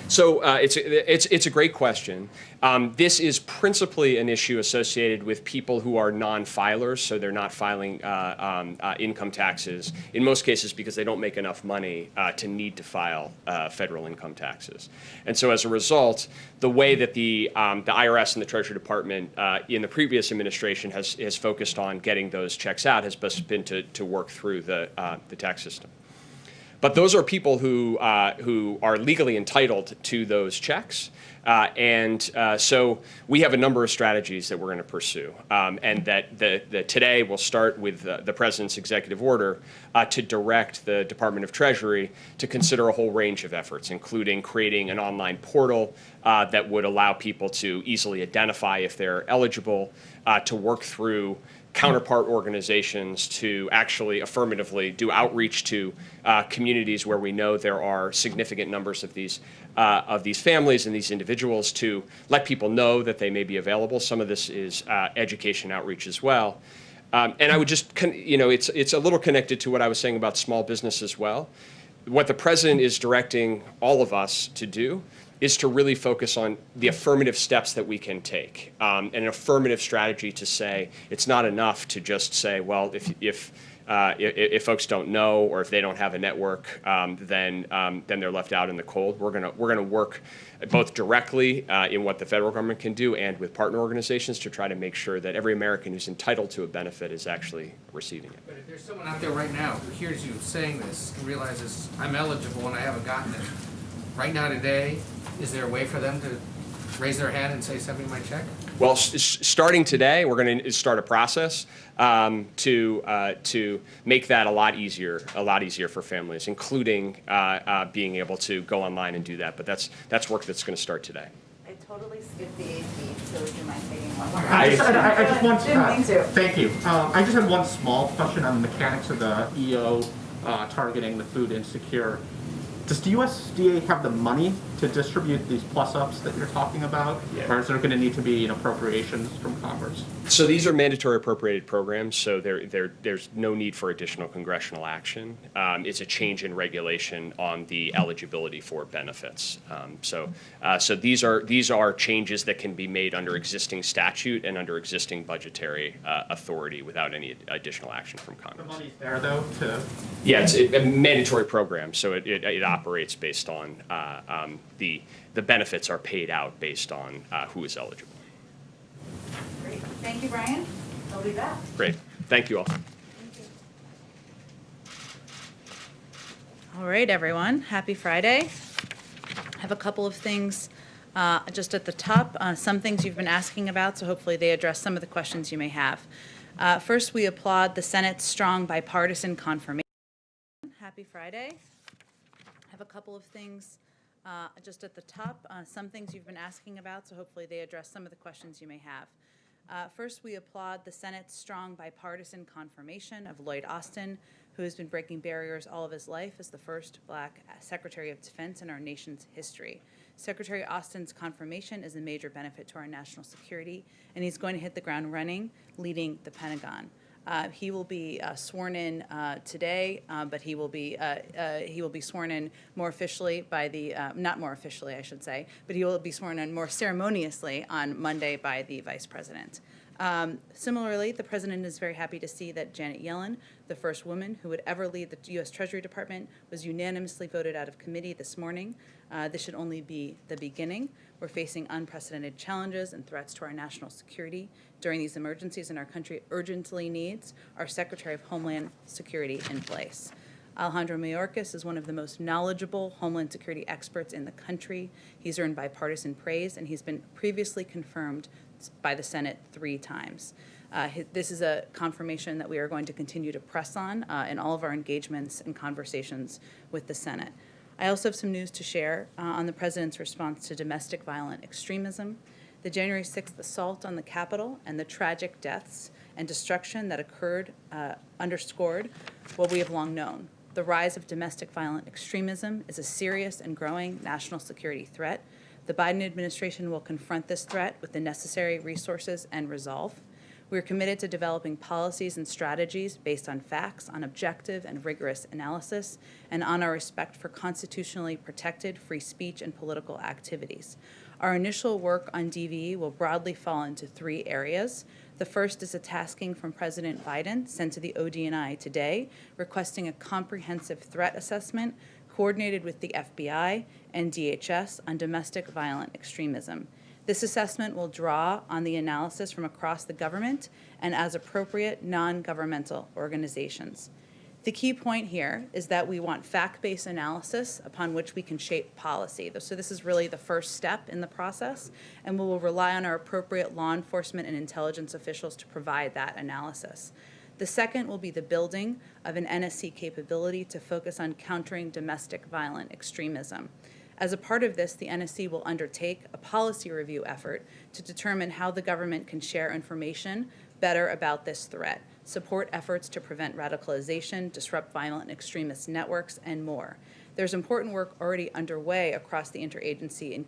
So it's a great question. This is principally an issue associated with people who are non-filers, so they're not filing income taxes, in most cases because they don't make enough money to need to file federal income taxes. And so as a result, the way that the IRS and the Treasury Department in the previous administration has focused on getting those checks out has been to work through the tax system. But those are people who are legally entitled to those checks. So we have a number of strategies that we're going to pursue. And that today we'll start with the President's executive order to direct the Department of Treasury to consider a whole range of efforts, including creating an online portal that would allow people to easily identify if they're eligible, to work through counterpart organizations to actually affirmatively do outreach to communities where we know there are significant numbers of these families and these individuals, to let people know that they may be available. Some of this is education outreach as well. And I would just, it's a little connected to what I was saying about small business as well. What the President is directing all of us to do is to really focus on the affirmative steps that we can take, and an affirmative strategy to say it's not enough to just say, well, if folks don't know or if they don't have a network, then they're left out in the cold. We're gonna work both directly in what the federal government can do and with partner organizations to try to make sure that every American who's entitled to a benefit is actually receiving it. But if there's someone out there right now who hears you saying this and realizes I'm eligible and I haven't gotten it, right now today, is there a way for them to raise their hand and say, send me my check? Well, starting today, we're going to start a process to make that a lot easier for families, including being able to go online and do that. But that's work that's going to start today. I totally skipped the AP, so would you mind taking one more? I just want to. Didn't mean to. Thank you. I just had one small question on the mechanics of the EO targeting the food insecure. Does the USDA have the money to distribute these plus-ups that you're talking about? Yeah. Or is there going to need to be an appropriations from Congress? So these are mandatory appropriated programs, so there's no need for additional congressional action. It's a change in regulation on the eligibility for benefits. So these are changes that can be made under existing statute and under existing budgetary authority without any additional action from Congress. The money's there, though, to... Yeah, it's a mandatory program, so it operates based on the benefits are paid out based on who is eligible. Great. Thank you, Brian. I'll be back. Great. Thank you all. All right, everyone. Happy Friday. I have a couple of things just at the top, some things you've been asking about, so hopefully they address some of the questions you may have. First, we applaud the Senate's strong bipartisan confirmation. Happy Friday. I have a couple of things just at the top, some things you've been asking about, so hopefully they address some of the questions you may have. First, we applaud the Senate's strong bipartisan confirmation of Lloyd Austin, who has been breaking barriers all of his life as the first Black Secretary of Defense in our nation's history. Secretary Austin's confirmation is a major benefit to our national security, and he's going to hit the ground running, leading the Pentagon. He will be sworn in today, but he will be sworn in more officially by the not more officially, I should say, but he will be sworn in more ceremoniously on Monday by the Vice President. Similarly, the President is very happy to see that Janet Yellen, the first woman who would ever lead the U.S. Treasury Department, was unanimously voted out of committee this morning. This should only be the beginning. We're facing unprecedented challenges and threats to our national security during these emergencies, and our country urgently needs our Secretary of Homeland Security in place. Alejandro Mayorkas is one of the most knowledgeable Homeland Security experts in the country. He's earned bipartisan praise, and he's been previously confirmed by the Senate 3 times. This is a confirmation that we are going to continue to press on in all of our engagements and conversations with the Senate. I also have some news to share on the President's response to domestic violent extremism. The January 6th assault on the Capitol and the tragic deaths and destruction that occurred underscored what we have long known. The rise of domestic violent extremism is a serious and growing national security threat. The Biden administration will confront this threat with the necessary resources and resolve. We are committed to developing policies and strategies based on facts, on objective and rigorous analysis, and on our respect for constitutionally protected free speech and political activities. Our initial work on DVE will broadly fall into 3 areas. The first is a tasking from President Biden sent to the ODNI today, requesting a comprehensive threat assessment coordinated with the FBI and DHS on domestic violent extremism. This assessment will draw on the analysis from across the government and, as appropriate, non-governmental organizations. The key point here is that we want fact-based analysis upon which we can shape policy. So this is really the first step in the process, and we will rely on our appropriate law enforcement and intelligence officials to provide that analysis. The second will be the building of an NSC capability to focus on countering domestic violent extremism. As a part of this, the NSC will undertake a policy review effort to determine how the government can share information better about this threat, support efforts to prevent radicalization, disrupt violent extremist networks, and more. There's important work already underway across the interagency in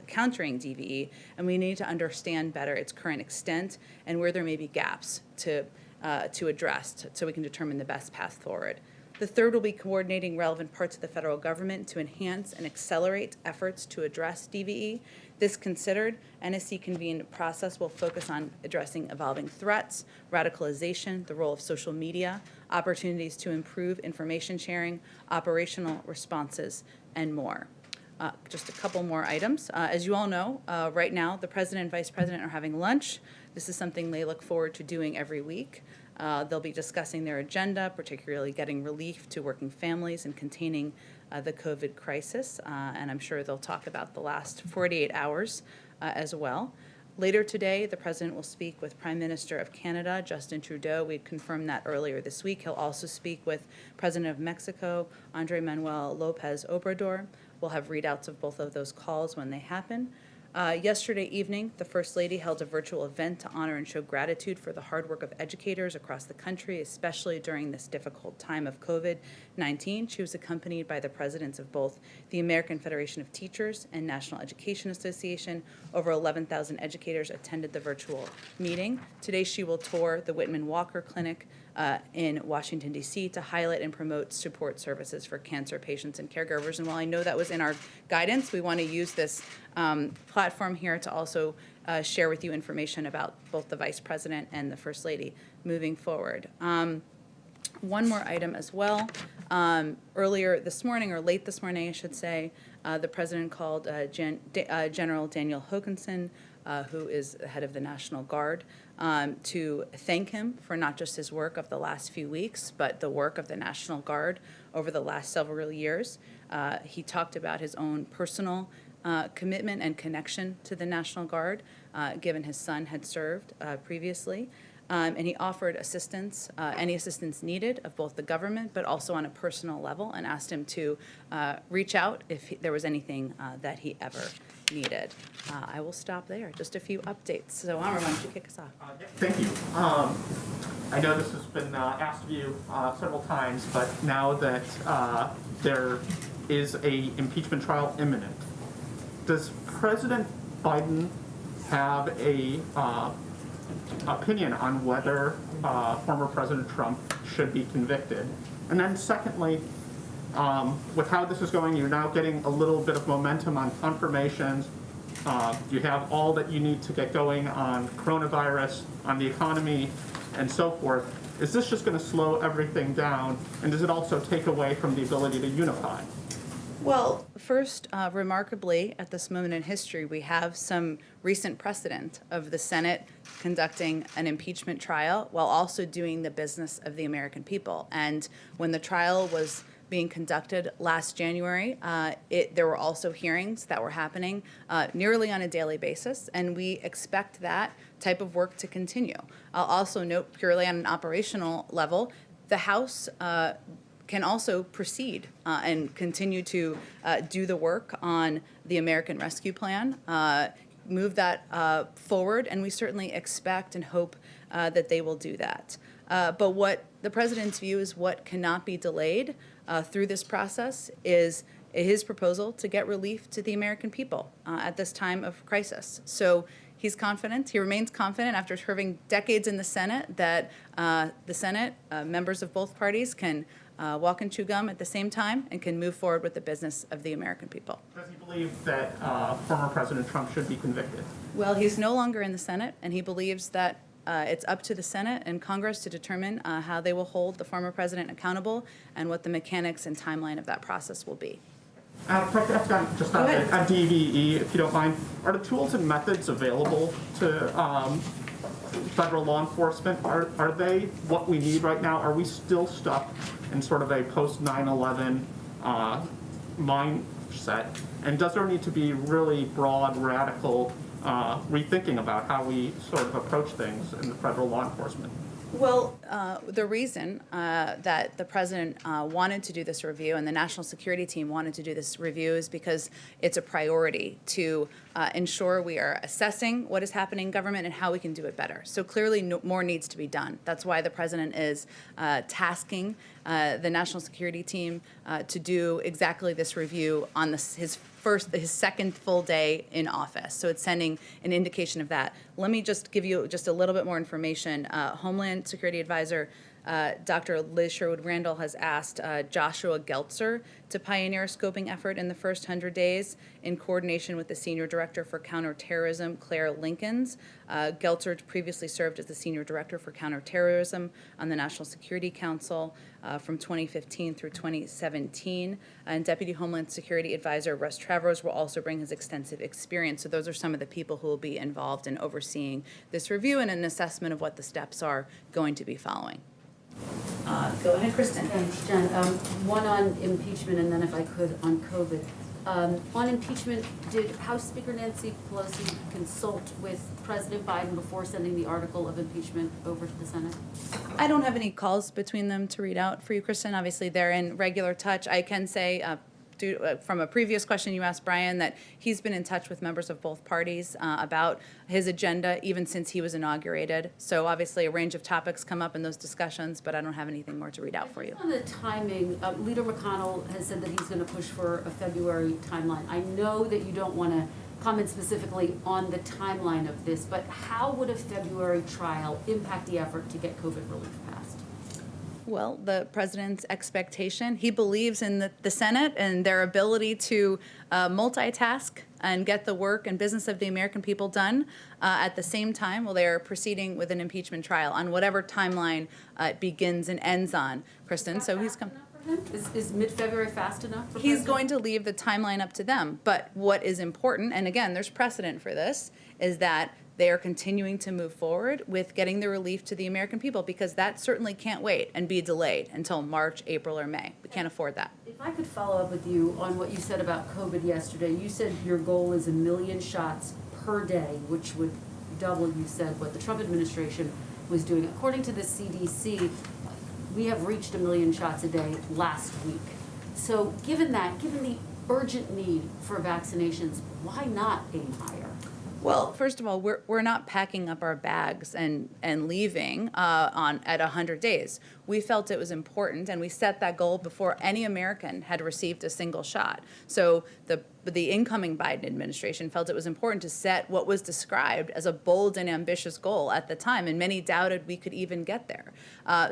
countering DVE, and we need to understand better its current extent and where there may be gaps to address so we can determine the best path forward. The third will be coordinating relevant parts of the federal government to enhance and accelerate efforts to address DVE. This considered, NSC-convened process will focus on addressing evolving threats, radicalization, the role of social media, opportunities to improve information sharing, operational responses, and more. Just a couple more items. As you all know, right now, the President and Vice President are having lunch. This is something they look forward to doing every week. They'll be discussing their agenda, particularly getting relief to working families and containing the COVID crisis, and I'm sure they'll talk about the last 48 hours as well. Later today, the President will speak with Prime Minister of Canada, Justin Trudeau. We had confirmed that earlier this week. He'll also speak with President of Mexico, Andrés Manuel López Obrador. We'll have readouts of both of those calls when they happen. Yesterday evening, the First Lady held a virtual event to honor and show gratitude for the hard work of educators across the country, especially during this difficult time of COVID-19. She was accompanied by the presidents of both the American Federation of Teachers and National Education Association. Over 11,000 educators attended the virtual meeting. Today, she will tour the Whitman Walker Clinic in Washington, D.C. to highlight and promote support services for cancer patients and caregivers. And while I know that was in our guidance, we want to use this platform here to also share with you information about both the Vice President and the First Lady moving forward. One more item as well. Earlier this morning, or late this morning, I should say, the President called General Daniel Hokanson, who is the head of the National Guard, to thank him for not just his work of the last few weeks, but the work of the National Guard over the last several years. He talked about his own personal commitment and connection to the National Guard, given his son had served previously. And he offered assistance, any assistance needed of both the government, but also on a personal level, and asked him to reach out if there was anything that he ever needed. I will stop there. Just a few updates. So, Amar, why don't you kick us off? Thank you. I know this has been asked of you several times, but now that there is a impeachment trial imminent, does President Biden have a opinion on whether former President Trump should be convicted? And then secondly, with how this is going, you're now getting a little bit of momentum on confirmations. You have all that you need to get going on coronavirus, on the economy, and so forth. Is this just going to slow everything down? And does it also take away from the ability to unify? Well, first, remarkably, at this moment in history, we have some recent precedent of the Senate conducting an impeachment trial while also doing the business of the American people. And when the trial was being conducted last January, there were also hearings that were happening nearly on a daily basis, and we expect that type of work to continue. I'll also note, purely on an operational level, the House can also proceed and continue to do the work on the American Rescue Plan, move that forward, and we certainly expect and hope that they will do that. But what the President's view is what cannot be delayed through this process is his proposal to get relief to the American people at this time of crisis. So he's confident, he remains confident after serving decades in the Senate that the Senate, members of both parties can walk and chew gum at the same time and can move forward with the business of the American people. Does he believe that former President Trump should be convicted? Well, he's no longer in the Senate, and he believes that it's up to the Senate and Congress to determine how they will hold the former president accountable and what the mechanics and timeline of that process will be. Just on DVE, if you don't mind, are the tools and methods available to federal law enforcement? Are they what we need right now? Are we still stuck in sort of a post-9/11 mindset? And does there need to be really broad, radical rethinking about how we sort of approach things in the federal law enforcement? Well, the reason that the President wanted to do this review and the National Security Team wanted to do this review is because it's a priority to ensure we are assessing what is happening in government and how we can do it better. So clearly more needs to be done. That's why the President is tasking the National Security Team to do exactly this review on his second full day in office. So it's sending an indication of that. Let me just give you just a little bit more information. Homeland Security Advisor Dr. Liz Sherwood-Randall has asked Joshua Geltzer to pioneer a scoping effort in the first 100 days in coordination with the Senior Director for Counterterrorism, Claire Linkins. Geltzer previously served as the Senior Director for Counterterrorism on the National Security Council from 2015 through 2017. And Deputy Homeland Security Advisor Russ Travers will also bring his extensive experience. So those are some of the people who will be involved in overseeing this review and an assessment of what the steps are going to be following. Go ahead, Kristen. Thanks, Jen. One on impeachment, and then if I could, on COVID. On impeachment, did House Speaker Nancy Pelosi consult with President Biden before sending the article of impeachment over to the Senate? I don't have any calls between them to read out for you, Kristen. Obviously, they're in regular touch. I can say from a previous question you asked Brian, that he's been in touch with members of both parties about his agenda even since he was inaugurated. So obviously a range of topics come up in those discussions, but I don't have anything more to read out for you. On the timing, Leader McConnell has said that he's going to push for a February timeline. I know that you don't want to comment specifically on the timeline of this, but how would a February trial impact the effort to get COVID relief passed? Well, the president's expectation, he believes in the Senate and their ability to multitask and get the work and business of the American people done at the same time while they are proceeding with an impeachment trial on whatever timeline it begins and ends on, Kristen. So he's come. Is mid-February fast enough for He's President? going to leave the timeline up to them. But what is important, and again, there's precedent for this, is that they are continuing to move forward with getting the relief to the American people, because that certainly can't wait and be delayed until March, April, or May. We can't afford that. If I could follow up with you on what you said about COVID yesterday. You said your goal is 1 million shots per day, which would double, you said, what the Trump administration was doing. According to the CDC, we have reached 1 million shots a day last week. So given that, given the urgent need for vaccinations, why not aim higher? Well, first of all, we're not packing up our bags and leaving at 100 days. We felt it was important, and we set that goal before any American had received a single shot. So the incoming Biden administration felt it was important to set what was described as a bold and ambitious goal at the time, and many doubted we could even get there.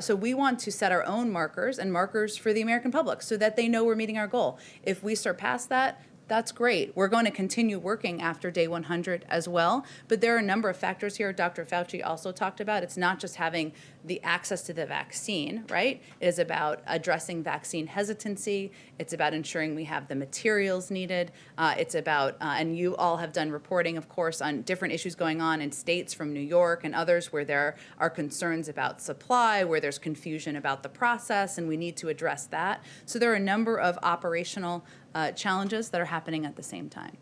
So we want to set our own markers and markers for the American public so that they know we're meeting our goal. If we surpass that, that's great. We're going to continue working after day 100 as well. But there are a number of factors here Dr. Fauci also talked about. It's not just having the access to the vaccine, right? It is about addressing vaccine hesitancy. It's about ensuring we have the materials needed. It's about, and you all have done reporting, of course, on different issues going on in states from New York and others where there are concerns about supply, where there's confusion about the process, and we need to address that. So there are a number of operational challenges that are happening at the same time.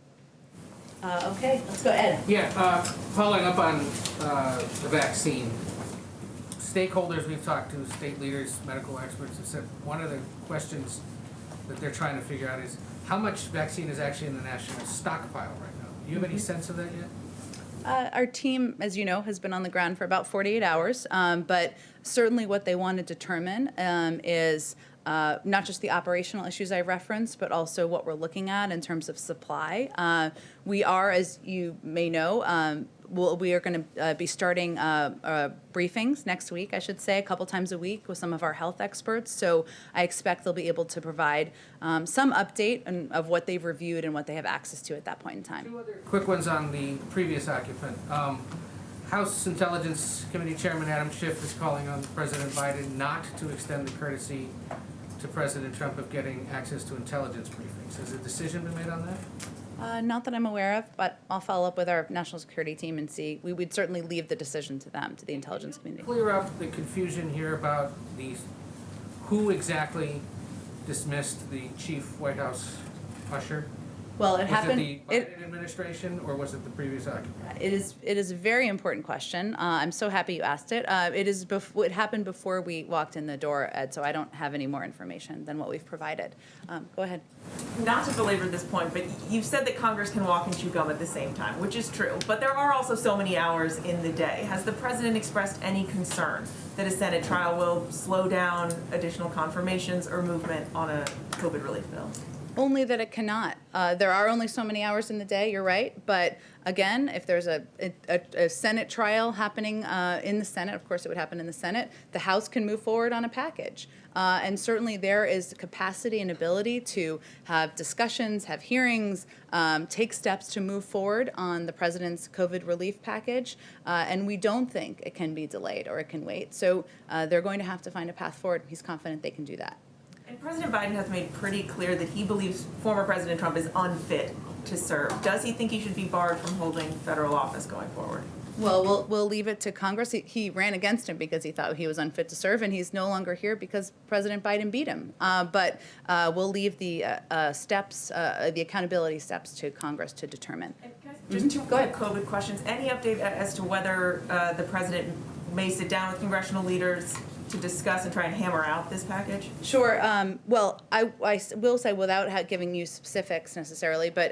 Okay, let's go Ed. Yeah, following up on the vaccine, stakeholders we've talked to, state leaders, medical experts, have said one of the questions that they're trying to figure out is how much vaccine is actually in the national stockpile right now. Do you have any sense of that yet? Our team, as you know, has been on the ground for about 48 hours, but certainly what they want to determine is not just the operational issues I referenced, but also what we're looking at in terms of supply. We are, as you may know, we are going to be starting briefings next week, I should say, a couple times a week with some of our health experts. So I expect they'll be able to provide some update of what they've reviewed and what they have access to at that point in time. Two other quick ones on the previous occupant. House Intelligence Committee Chairman Adam Schiff is calling on President Biden not to extend the courtesy to President Trump of getting access to intelligence briefings. Has a decision been made on that? Not that I'm aware of, but I'll follow up with our national security team and see. We would certainly leave the decision to them, to the intelligence community. Clear up the confusion here about who exactly dismissed the chief White House usher. Well, it happened. Was it the Biden administration or was it the previous occupant? It is a very important question. I'm so happy you asked it. It happened before we walked in the door, Ed, so I don't have any more information than what we've provided. Go ahead. Not to belabor this point, but you've said that Congress can walk and chew gum at the same time, which is true. But there are also so many hours in the day. Has the president expressed any concern that a Senate trial will slow down additional confirmations or movement on a COVID relief bill? Only that it cannot. There are only so many hours in the day, you're right. But again, if there's a Senate trial happening in the Senate, of course it would happen in the Senate, the House can move forward on a package. And certainly there is capacity and ability to have discussions, have hearings, take steps to move forward on the president's COVID relief package. And we don't think it can be delayed or it can wait. So they're going to have to find a path forward. He's confident they can do that. And President Biden has made pretty clear that he believes former President Trump is unfit to serve. Does he think he should be barred from holding federal office going forward? Well, we'll leave it to Congress. He ran against him because he thought he was unfit to serve, and he's no longer here because President Biden beat him. But we'll leave the steps, the accountability steps to Congress to determine. Just two quick COVID questions. Any update as to whether the president may sit down with congressional leaders to discuss and try and hammer out this package? Sure. Well, I will say without giving you specifics necessarily, but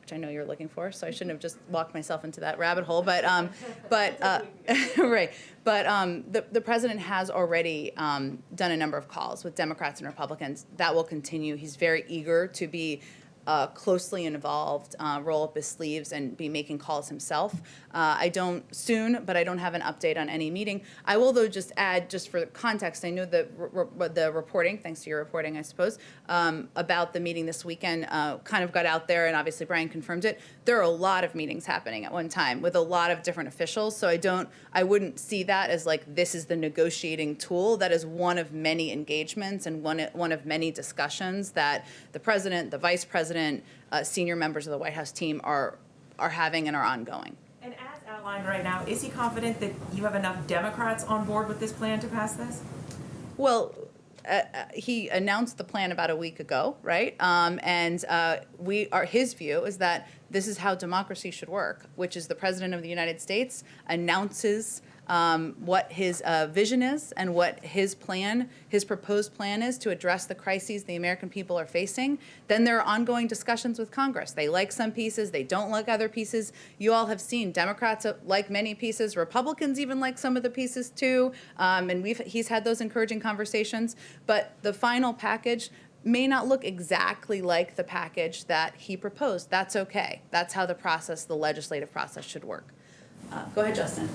which I know you're looking for, so I shouldn't have just walked myself into that rabbit hole. But right. But the president has already done a number of calls with Democrats and Republicans. That will continue. He's very eager to be closely involved, roll up his sleeves and be making calls himself. I don't soon, but I don't have an update on any meeting. I will, though, just add, just for context, I know the reporting, thanks to your reporting, I suppose, about the meeting this weekend kind of got out there, and obviously Brian confirmed it. There are a lot of meetings happening at one time with a lot of different officials, so I wouldn't see that as like this is the negotiating tool. That is one of many engagements and one of many discussions that the president, the vice president, senior members of the White House team are having and are ongoing. And as outlined right now, is he confident that you have enough Democrats on board with this plan to pass this? Well, he announced the plan about a week ago, right? His view is that this is how democracy should work, which is the president of the United States announces what his vision is and what his proposed plan is to address the crises the American people are facing. Then there are ongoing discussions with Congress. They like some pieces, they don't like other pieces. You all have seen Democrats like many pieces, Republicans even like some of the pieces too, and he's had those encouraging conversations. But the final package may not look exactly like the package that he proposed. That's okay. That's how the legislative process should work. Go ahead, Justin.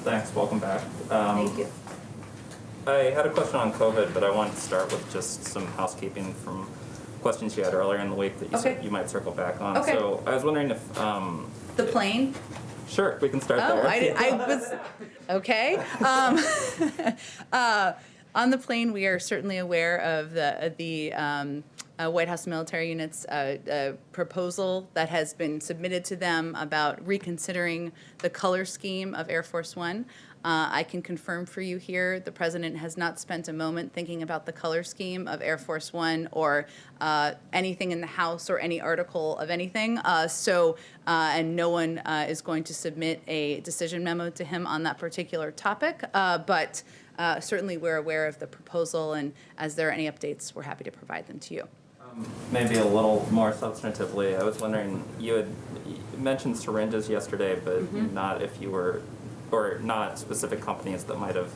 Thanks, welcome back. Thank you. I had a question on COVID, but I wanted to start with just some housekeeping from questions you had earlier in the week that you said you might circle back on. Okay. So I was wondering if... the plane? Sure, we can start there. Okay. On the plane, we are certainly aware of the White House military units proposal that has been submitted to them about reconsidering the color scheme of Air Force One. I can confirm for you here, the president has not spent a moment thinking about the color scheme of Air Force One or anything in the House or any article of anything. And no one is going to submit a decision memo to him on that particular topic. But certainly we're aware of the proposal, and as there are any updates, we're happy to provide them to you. Maybe a little more substantively, I was wondering, you mentioned syringes yesterday, but not if you were, or not specific companies that might have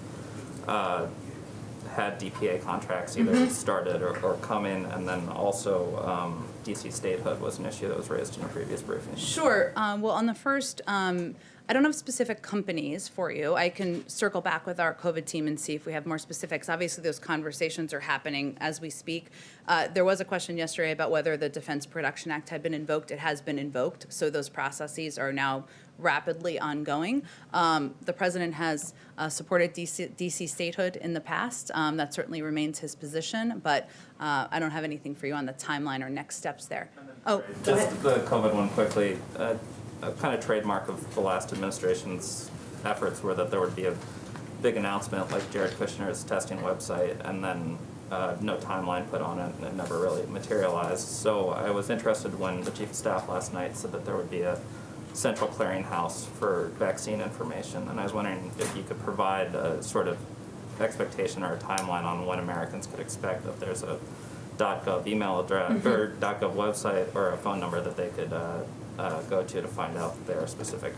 had DPA contracts either started or come in, and then also DC statehood was an issue that was raised in a previous briefing. Sure. Well, on the first, I don't have specific companies for you. I can circle back with our COVID team and see if we have more specifics. Obviously, those conversations are happening as we speak. There was a question yesterday about whether the Defense Production Act had been invoked. It has been invoked, so those processes are now rapidly ongoing. The president has supported DC statehood in the past. That certainly remains his position, but I don't have anything for you on the timeline or next steps there. Oh, just the COVID one quickly. A kind of trademark of the last administration's efforts were that there would be a big announcement like Jared Kushner's testing website, and then no timeline put on it, and it never really materialized. So I was interested when the chief of staff last night said that there would be a central clearinghouse for vaccine information, and I was wondering if you could provide a sort of expectation or a timeline on when Americans could expect that there's a .gov email address or .gov website or a phone number that they could go to find out their specific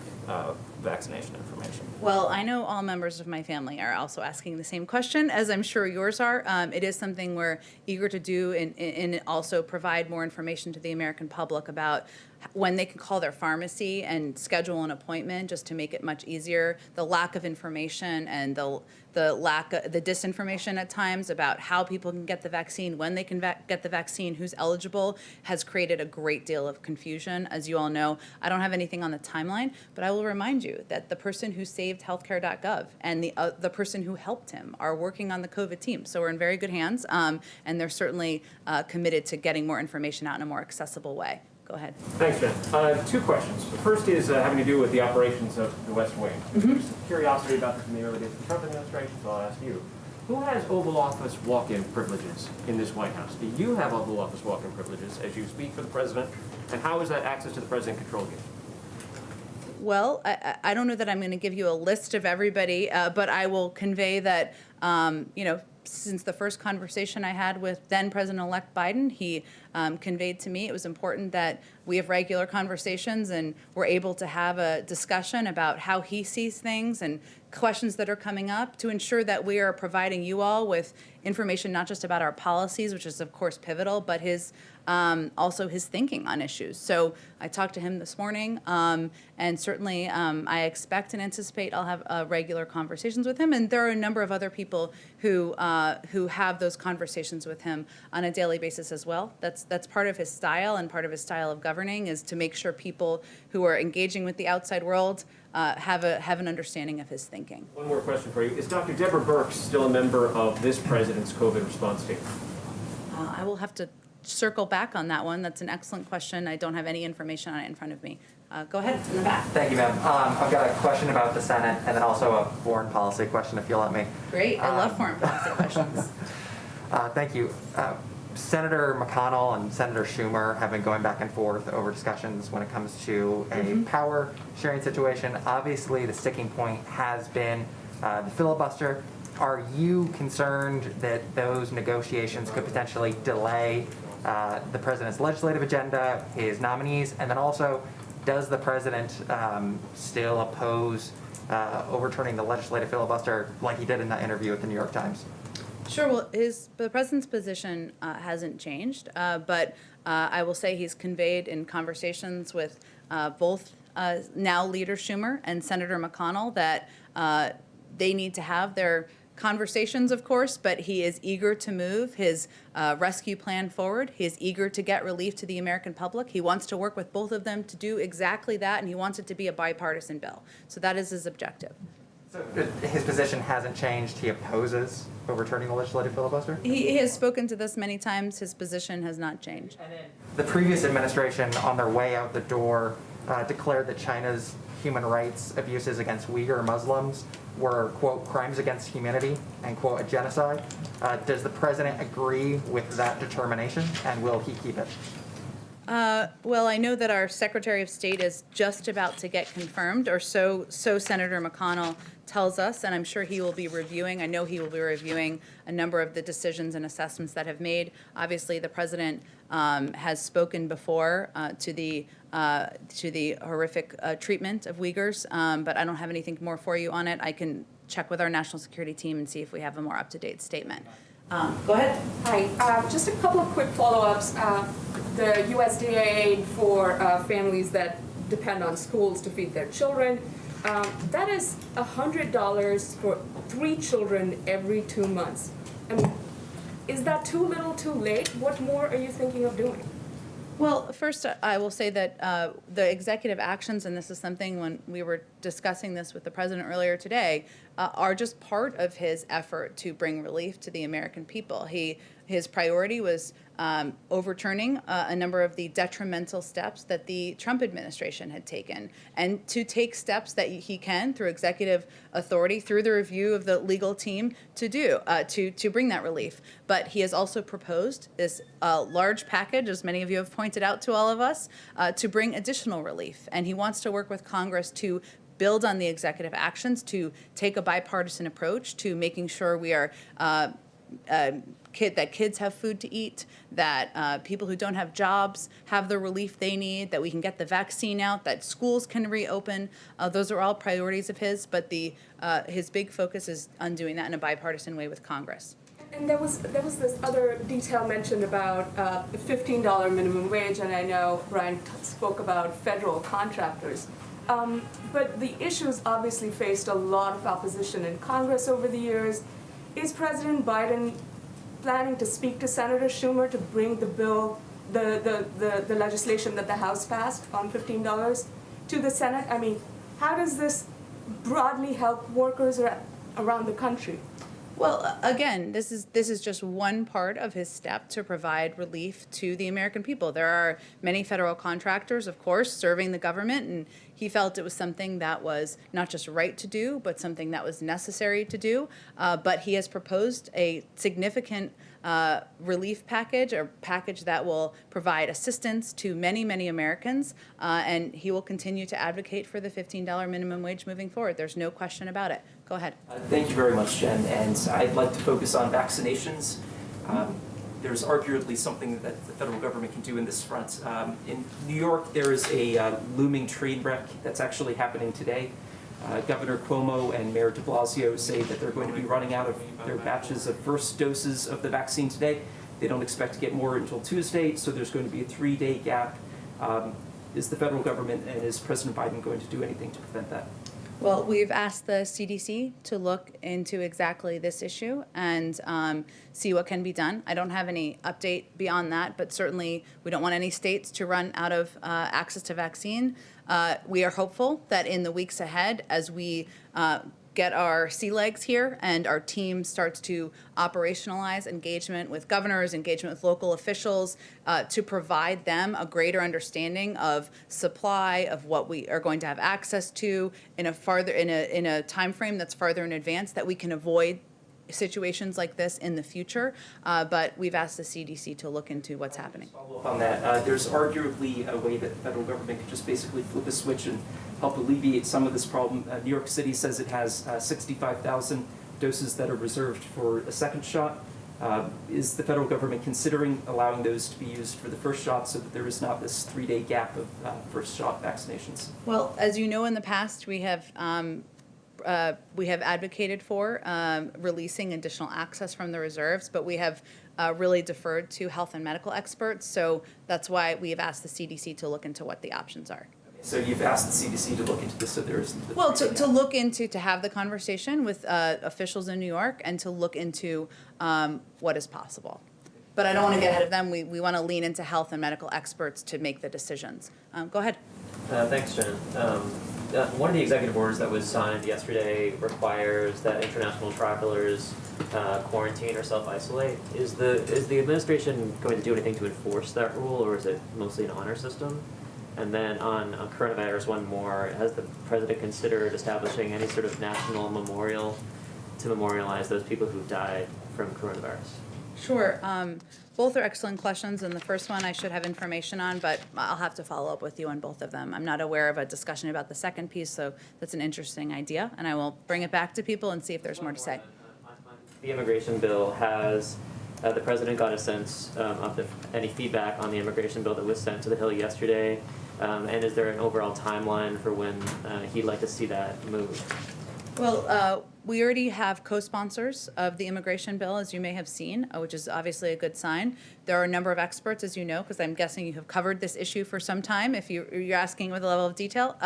vaccination information. Well, I know all members of my family are also asking the same question, as I'm sure yours are. It is something we're eager to do and also provide more information to the American public about when they can call their pharmacy and schedule an appointment, just to make it much easier. The lack of information and the disinformation at times about how people can get the vaccine, when they can get the vaccine, who's eligible, has created a great deal of confusion. As you all know, I don't have anything on the timeline, but I will remind you that the person who saved healthcare.gov and the person who helped him are working on the COVID team. So we're in very good hands, and they're certainly committed to getting more information out in a more accessible way. Go ahead. Thanks, Jen. Two questions. The first is having to do with the operations of the West Wing. There's some curiosity about this in the early days of the Trump administration, so I'll ask you. Who has Oval Office walk-in privileges in this White House? Do you have Oval Office walk-in privileges as you speak for the president? And how is that access to the president controlled here? Well, I don't know that I'm going to give you a list of everybody, but I will convey that, since the first conversation I had with then President-elect Biden, he conveyed to me it was important that we have regular conversations and we're able to have a discussion about how he sees things and questions that are coming up to ensure that we are providing you all with information not just about our policies, which is of course pivotal, but his also his thinking on issues. So I talked to him this morning, and certainly I expect and anticipate I'll have regular conversations with him. And there are a number of other people who have those conversations with him on a daily basis as well. That's part of his style, and part of his style of governing is to make sure people who are engaging with the outside world have an understanding of his thinking. One more question for you. Is Dr. Deborah Birx still a member of this president's COVID response team? I will have to circle back on that one. That's an excellent question. I don't have any information on it in front of me. Go ahead, in the back. Thank you, ma'am. I've got a question about the Senate and then also a foreign policy question, if you'll let me. Great. I love foreign policy questions. Thank you. Senator McConnell and Senator Schumer have been going back and forth over discussions when it comes to a power sharing situation. Obviously, the sticking point has been the filibuster. Are you concerned that those negotiations could potentially delay the president's legislative agenda, his nominees, and then also, does the president still oppose overturning the legislative filibuster like he did in that interview with the New York Times? Sure. Well, the president's position hasn't changed, but I will say he's conveyed in conversations with both now Leader Schumer and Senator McConnell that they need to have their conversations, of course, but he is eager to move his rescue plan forward. He is eager to get relief to the American public. He wants to work with both of them to do exactly that, and he wants it to be a bipartisan bill. So that is his objective. So his position hasn't changed. He opposes overturning the legislative filibuster? He has spoken to this many times. His position has not changed. The previous administration, on their way out the door, declared that China's human rights abuses against Uyghur Muslims were, quote, crimes against humanity, and, quote, a genocide. Does the president agree with that determination, and will he keep it? Well, I know that our Secretary of State is just about to get confirmed, or so Senator McConnell tells us, and I'm sure he will be reviewing. I know he will be reviewing a number of the decisions and assessments that have made. Obviously, the president has spoken before to the horrific treatment of Uyghurs, but I don't have anything more for you on it. I can check with our national security team and see if we have a more up-to-date statement. Go ahead. Hi. Just a couple of quick follow-ups. The USDA aid for families that depend on schools to feed their children, that is $100 for 3 children every 2 months. I mean, is that too little, too late? What more are you thinking of doing? Well, first, I will say that the executive actions, and this is something when we were discussing this with the president earlier today, are just part of his effort to bring relief to the American people. His priority was overturning a number of the detrimental steps that the Trump administration had taken, and to take steps that he can, through executive authority, through the review of the legal team, to bring that relief. But he has also proposed this large package, as many of you have pointed out to all of us, to bring additional relief. And he wants to work with Congress to build on the executive actions, to take a bipartisan approach to making sure we are that kids have food to eat, that people who don't have jobs have the relief they need, that we can get the vaccine out, that schools can reopen. Those are all priorities of his, but his big focus is on doing that in a bipartisan way with Congress. And there was this other detail mentioned about the $15 minimum wage, and I know Brian spoke about federal contractors. But the issue's obviously faced a lot of opposition in Congress over the years. Is President Biden planning to speak to Senator Schumer to bring the bill, the legislation that the House passed on $15 to the Senate? I mean, how does this broadly help workers around the country? Well, again, this is just one part of his step to provide relief to the American people. There are many federal contractors, of course, serving the government, and he felt it was something that was not just right to do, but something that was necessary to do. But he has proposed a significant relief package, or package that will provide assistance to many, many Americans, and he will continue to advocate for the $15 minimum wage moving forward. There's no question about it. Go ahead. Thank you very much, Jen, and I'd like to focus on vaccinations. There's arguably something that the federal government can do in this front. In New York, there is a looming train wreck that's actually happening today. Governor Cuomo and Mayor de Blasio say that they're going to be running out of their batches of first doses of the vaccine today. They don't expect to get more until Tuesday, so there's going to be a 3-day gap. Is the federal government and is President Biden going to do anything to prevent that? Well, we've asked the CDC to look into exactly this issue and see what can be done. I don't have any update beyond that, but certainly we don't want any states to run out of access to vaccine. We are hopeful that in the weeks ahead, as we get our sea legs here and our team starts to operationalize engagement with governors, engagement with local officials, to provide them a greater understanding of supply, of what we are going to have access to in a time frame that's farther in advance, that we can avoid situations like this in the future. But we've asked the CDC to look into what's happening. Follow up on that. There's arguably a way that the federal government could just basically flip a switch and help alleviate some of this problem. New York City says it has 65,000 doses that are reserved for a second shot. Is the federal government considering allowing those to be used for the first shot so that there is not this 3-day gap of first shot vaccinations? Well, as you know, in the past, we have advocated for releasing additional access from the reserves, but we have really deferred to health and medical experts. So that's why we have asked the CDC to look into what the options are. So you've asked the CDC to look into this, so there isn't the Well, to look into, to have the conversation with officials in New York and to look into what is possible. But I don't want to get ahead of them. We want to lean into health and medical experts to make the decisions. Go ahead. Thanks, Jen. One of the executive orders that was signed yesterday requires that international travelers quarantine or self-isolate. Is the administration going to do anything to enforce that rule, or is it mostly an honor system? And then on coronavirus, one more. Has the president considered establishing any sort of national memorial to memorialize those people who died from coronavirus? Sure. Both are excellent questions, and the first one I should have information on, but I'll have to follow up with you on both of them. I'm not aware of a discussion about the second piece, so that's an interesting idea, and I will bring it back to people and see if there's more to say. The immigration bill, has the president got a sense of any feedback on the immigration bill that was sent to the Hill yesterday? And is there an overall timeline for when he'd like to see that move? Well, we already have co-sponsors of the immigration bill, as you may have seen, which is obviously a good sign. There are a number of experts, as you know, because I'm guessing you have covered this issue for some time, if you're asking with a level of detail,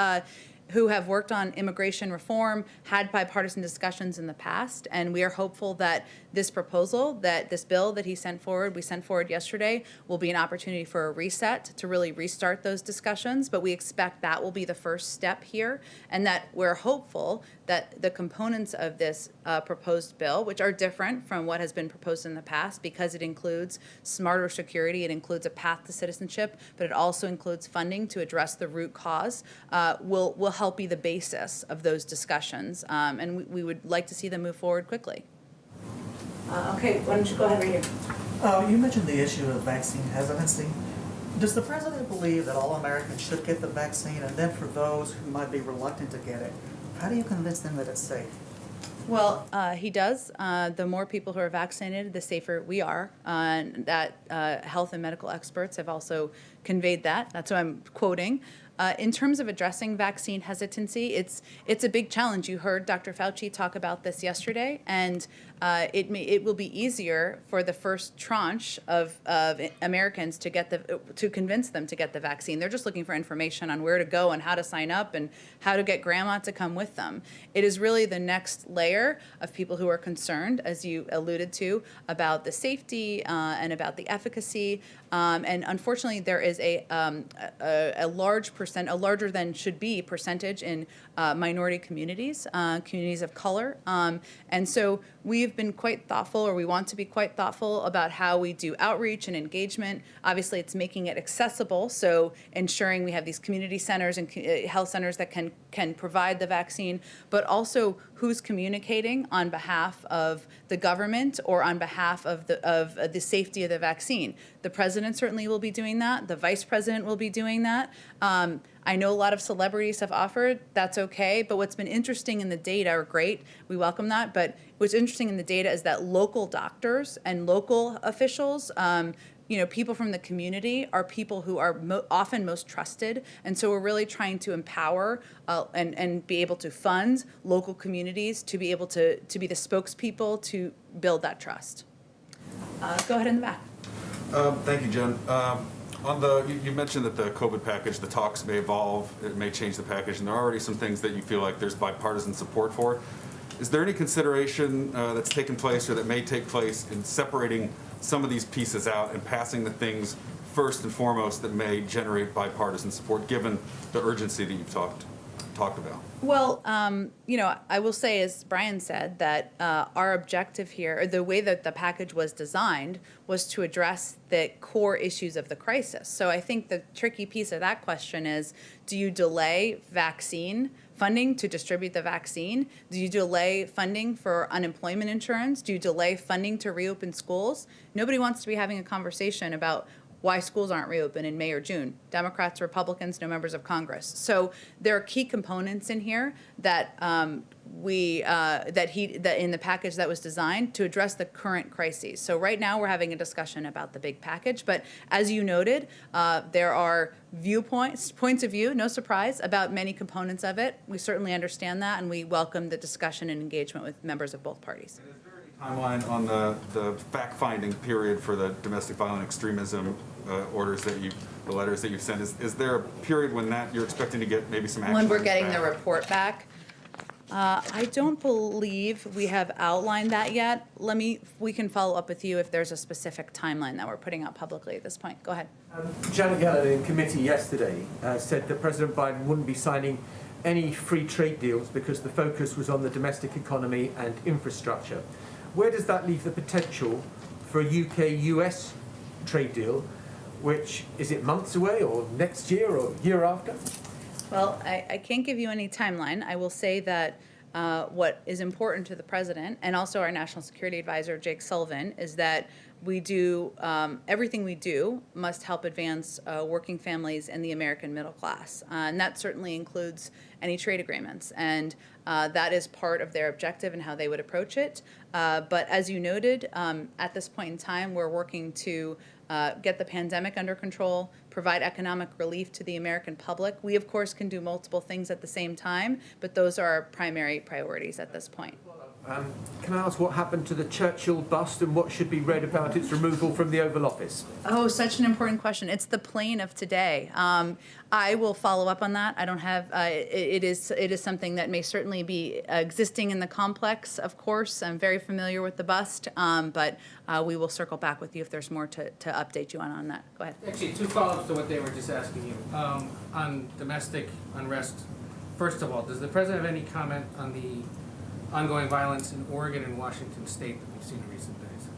who have worked on immigration reform, had bipartisan discussions in the past, and we are hopeful that this proposal, that this bill that we sent forward yesterday, will be an opportunity for a reset to really restart those discussions. But we expect that will be the first step here, and that we're hopeful that the components of this proposed bill, which are different from what has been proposed in the past, because it includes smarter security, it includes a path to citizenship, but it also includes funding to address the root cause, will help be the basis of those discussions, and we would like to see them move forward quickly. Okay, why don't you go ahead right here. You mentioned the issue of vaccine hesitancy. Does the president believe that all Americans should get the vaccine, and then for those who might be reluctant to get it, how do you convince them that it's safe? Well, he does. The more people who are vaccinated, the safer we are. That health and medical experts have also conveyed that. That's what I'm quoting. In terms of addressing vaccine hesitancy, it's a big challenge. You heard Dr. Fauci talk about this yesterday, and it will be easier for the first tranche of Americans to convince them to get the vaccine. They're just looking for information on where to go and how to sign up and how to get grandma to come with them. It is really the next layer of people who are concerned, as you alluded to, about the safety and about the efficacy. And unfortunately, there is a larger than should be percentage in minority communities, communities of color. And so we we've been quite thoughtful, or we want to be quite thoughtful about how we do outreach and engagement. Obviously, it's making it accessible, so ensuring we have these community centers and health centers that can provide the vaccine, but also who's communicating on behalf of the government or on behalf of the safety of the vaccine. The president certainly will be doing that. The vice president will be doing that. I know a lot of celebrities have offered. That's okay. But what's been interesting in the data, or great, we welcome that. But what's interesting in the data is that local doctors and local officials, people from the community are people who are often most trusted. And so we're really trying to empower and be able to fund local communities to be able to be the spokespeople to build that trust. Go ahead in the back. Thank you, Jen. You mentioned that the COVID package, the talks may evolve, it may change the package, and there are already some things that you feel like there's bipartisan support for. Is there any consideration that's taken place or that may take place in separating some of these pieces out and passing the things first and foremost that may generate bipartisan support, given the urgency that you've talked about? Well, I will say, as Brian said, that our objective here, or the way that the package was designed, was to address the core issues of the crisis. So I think the tricky piece of that question is, do you delay vaccine funding to distribute the vaccine? Do you delay funding for unemployment insurance? Do you delay funding to reopen schools? Nobody wants to be having a conversation about why schools aren't reopened in May or June. Democrats, Republicans, no members of Congress. So there are key components in here that that in the package that was designed to address the current crises. So right now we're having a discussion about the big package, but as you noted, there are points of view, no surprise, about many components of it. We certainly understand that, and we welcome the discussion and engagement with members of both parties. Timeline on the fact-finding period for the domestic violent extremism the letters that you've sent. Is there a period when you're expecting to get maybe some action? When we're getting the report back? I don't believe we have outlined that yet. We can follow up with you if there's a specific timeline that we're putting out publicly at this point. Go ahead. Janet Yellen in committee yesterday said that President Biden wouldn't be signing any free trade deals because the focus was on the domestic economy and infrastructure. Where does that leave the potential for a UK-US trade deal, which, is it months away or next year or year after? Well, I can't give you any timeline. I will say that what is important to the president and also our national security advisor, Jake Sullivan, is that we do everything we do must help advance working families and the American middle class. And that certainly includes any trade agreements. And that is part of their objective and how they would approach it. But as you noted, at this point in time, we're working to get the pandemic under control, provide economic relief to the American public. We, of course, can do multiple things at the same time, but those are our primary priorities at this point. Can I ask what happened to the Churchill bust and what should be read about its removal from the Oval Office? Oh, such an important question. It's the plane of today. I will follow up on that. I don't have, it is something that may certainly be existing in the complex, of course. I'm very familiar with the bust, but we will circle back with you if there's more to update you on that. Go ahead. Actually, two follow-ups to what they were just asking you. On domestic unrest, first of all, does the president have any comment on the ongoing violence in Oregon and Washington State that we've seen in recent days?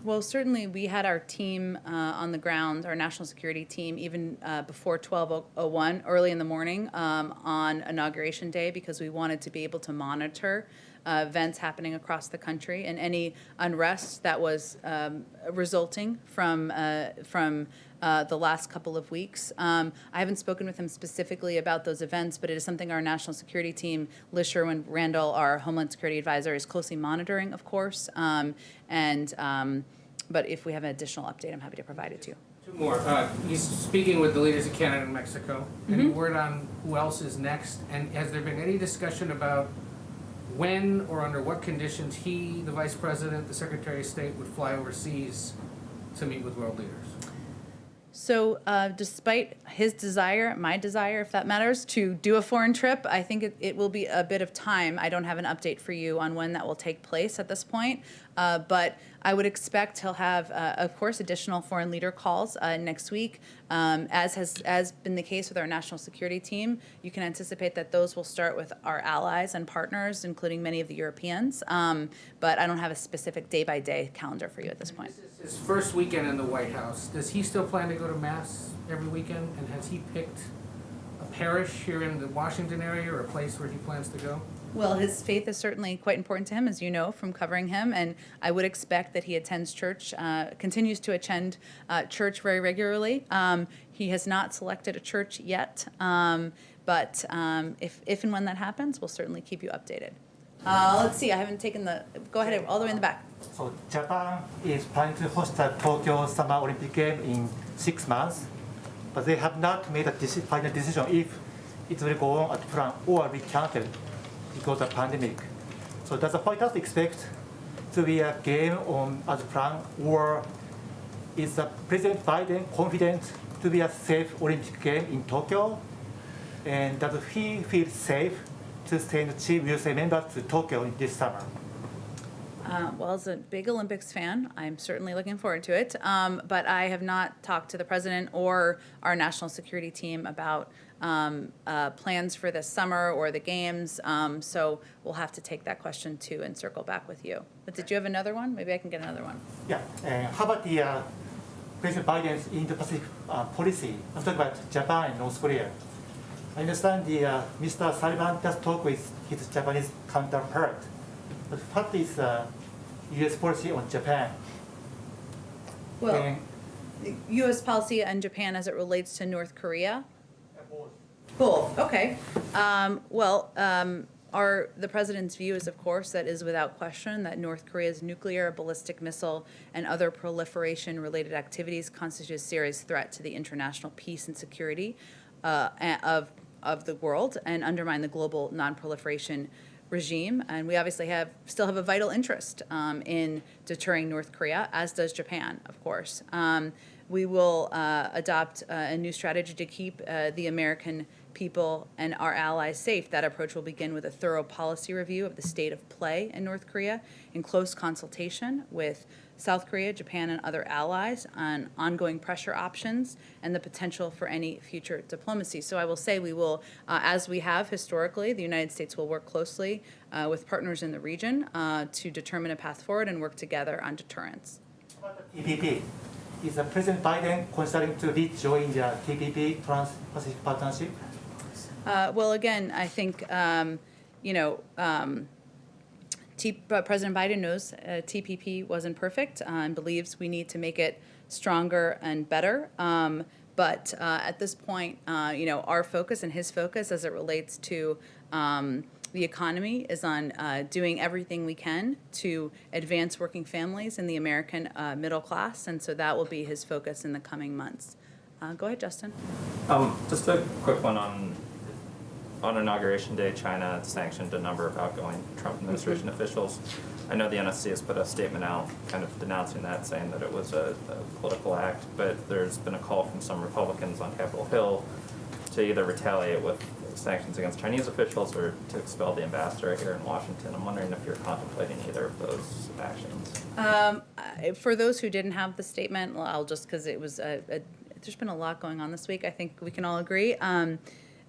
Well, certainly we had our team on the ground, our national security team, even before 12:01, early in the morning on Inauguration Day, because we wanted to be able to monitor events happening across the country and any unrest that was resulting from the last couple of weeks. I haven't spoken with him specifically about those events, but it is something our national security team, Liz Sherwin-Randall, our Homeland Security Advisor, is closely monitoring, of course. But if we have an additional update, I'm happy to provide it to you. Two more. He's speaking with the leaders of Canada and Mexico. Any word on who else is next? And has there been any discussion about when or under what conditions he, the Vice President, the Secretary of State, would fly overseas to meet with world leaders? So despite his desire, my desire, if that matters, to do a foreign trip, I think it will be a bit of time. I don't have an update for you on when that will take place at this point. But I would expect he'll have, of course, additional foreign leader calls next week. As been the case with our national security team, you can anticipate that those will start with our allies and partners, including many of the Europeans. But I don't have a specific day-by-day calendar for you at this point. This is his first weekend in the White House. Does he still plan to go to Mass every weekend? And has he picked a parish here in the Washington area or a place where he plans to go? Well, his faith is certainly quite important to him, as you know, from covering him, and I would expect that he attends church, continues to attend church very regularly. He has not selected a church yet, but if and when that happens, we'll certainly keep you updated. Let's see, I haven't taken go ahead, all the way in the back. So Japan is planning to host the Tokyo Summer Olympic Game in 6 months, but they have not made a final decision if it will go on as planned or be cancelled because of the pandemic. So does the White House expect to be a game on as planned, or is President Biden confident to be a safe Olympic game in Tokyo? And does he feel safe to send Chief USA members to Tokyo this summer? Well, as a big Olympics fan, I'm certainly looking forward to it. But I have not talked to the president or our national security team about plans for this summer or the games. So we'll have to take that question too and circle back with you. But did you have another one? Maybe I can get another one. Yeah. How about the President Biden's Indo-Pacific policy? I'm talking about Japan and North Korea. I understand Mr. Sullivan just talked with his Japanese counterpart. But what is U.S. policy on Japan? Well, U.S. policy on Japan as it relates to North Korea? Both. Okay. The president's view is, of course, that is without question that North Korea's nuclear, ballistic missile, and other proliferation-related activities constitute a serious threat to the international peace and security of the world and undermine the global non-proliferation regime. And we obviously still have a vital interest in deterring North Korea, as does Japan, of course. We will adopt a new strategy to keep the American people and our allies safe. That approach will begin with a thorough policy review of the state of play in North Korea in close consultation with South Korea, Japan, and other allies on ongoing pressure options and the potential for any future diplomacy. So I will say we will, as we have historically, the United States will work closely with partners in the region to determine a path forward and work together on deterrence. TPP. Is President Biden considering to rejoin the TPP, Trans-Pacific Partnership? Well, again, I think, President Biden knows TPP wasn't perfect and believes we need to make it stronger and better. But at this point, our focus and his focus as it relates to the economy is on doing everything we can to advance working families in the American middle class. And so that will be his focus in the coming months. Go ahead, Justin. Just a quick one on Inauguration Day. China sanctioned a number of outgoing Trump administration officials. I know the NSC has put a statement out kind of denouncing that, saying that it was a political act, but there's been a call from some Republicans on Capitol Hill to either retaliate with sanctions against Chinese officials or to expel the ambassador here in Washington. I'm wondering if you're contemplating either of those actions. For those who didn't have the statement, well, I'll just, because it was there's been a lot going on this week, I think we can all agree.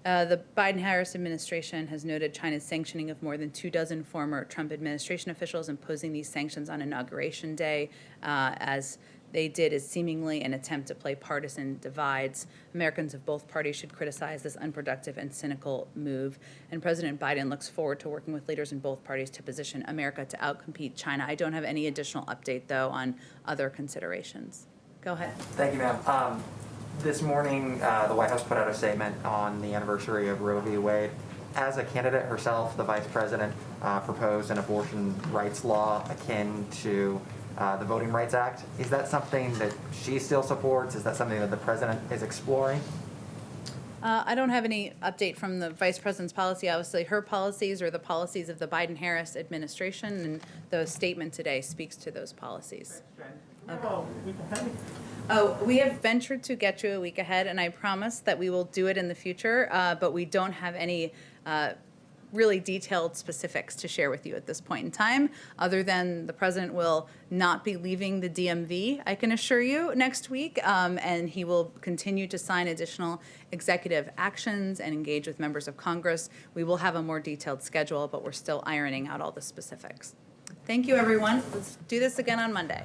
The Biden-Harris administration has noted China's sanctioning of more than 24 former Trump administration officials, imposing these sanctions on Inauguration Day, as they did is seemingly an attempt to play partisan divides. Americans of both parties should criticize this unproductive and cynical move. And President Biden looks forward to working with leaders in both parties to position America to outcompete China. I don't have any additional update, though, on other considerations. Go ahead. Thank you, ma'am. This morning, the White House put out a statement on the anniversary of Roe v. Wade. As a candidate herself, the vice president proposed an abortion rights law akin to the Voting Rights Act. Is that something that she still supports? Is that something that the president is exploring? I don't have any update from the vice president's policy. Obviously, her policies are the policies of the Biden-Harris administration, and the statement today speaks to those policies. Oh, we have ventured to get you a week ahead, and I promise that we will do it in the future, but we don't have any really detailed specifics to share with you at this point in time, other than the president will not be leaving the DMV, I can assure you, next week, and he will continue to sign additional executive actions and engage with members of Congress. We will have a more detailed schedule, but we're still ironing out all the specifics. Thank you, everyone. Let's do this again on Monday.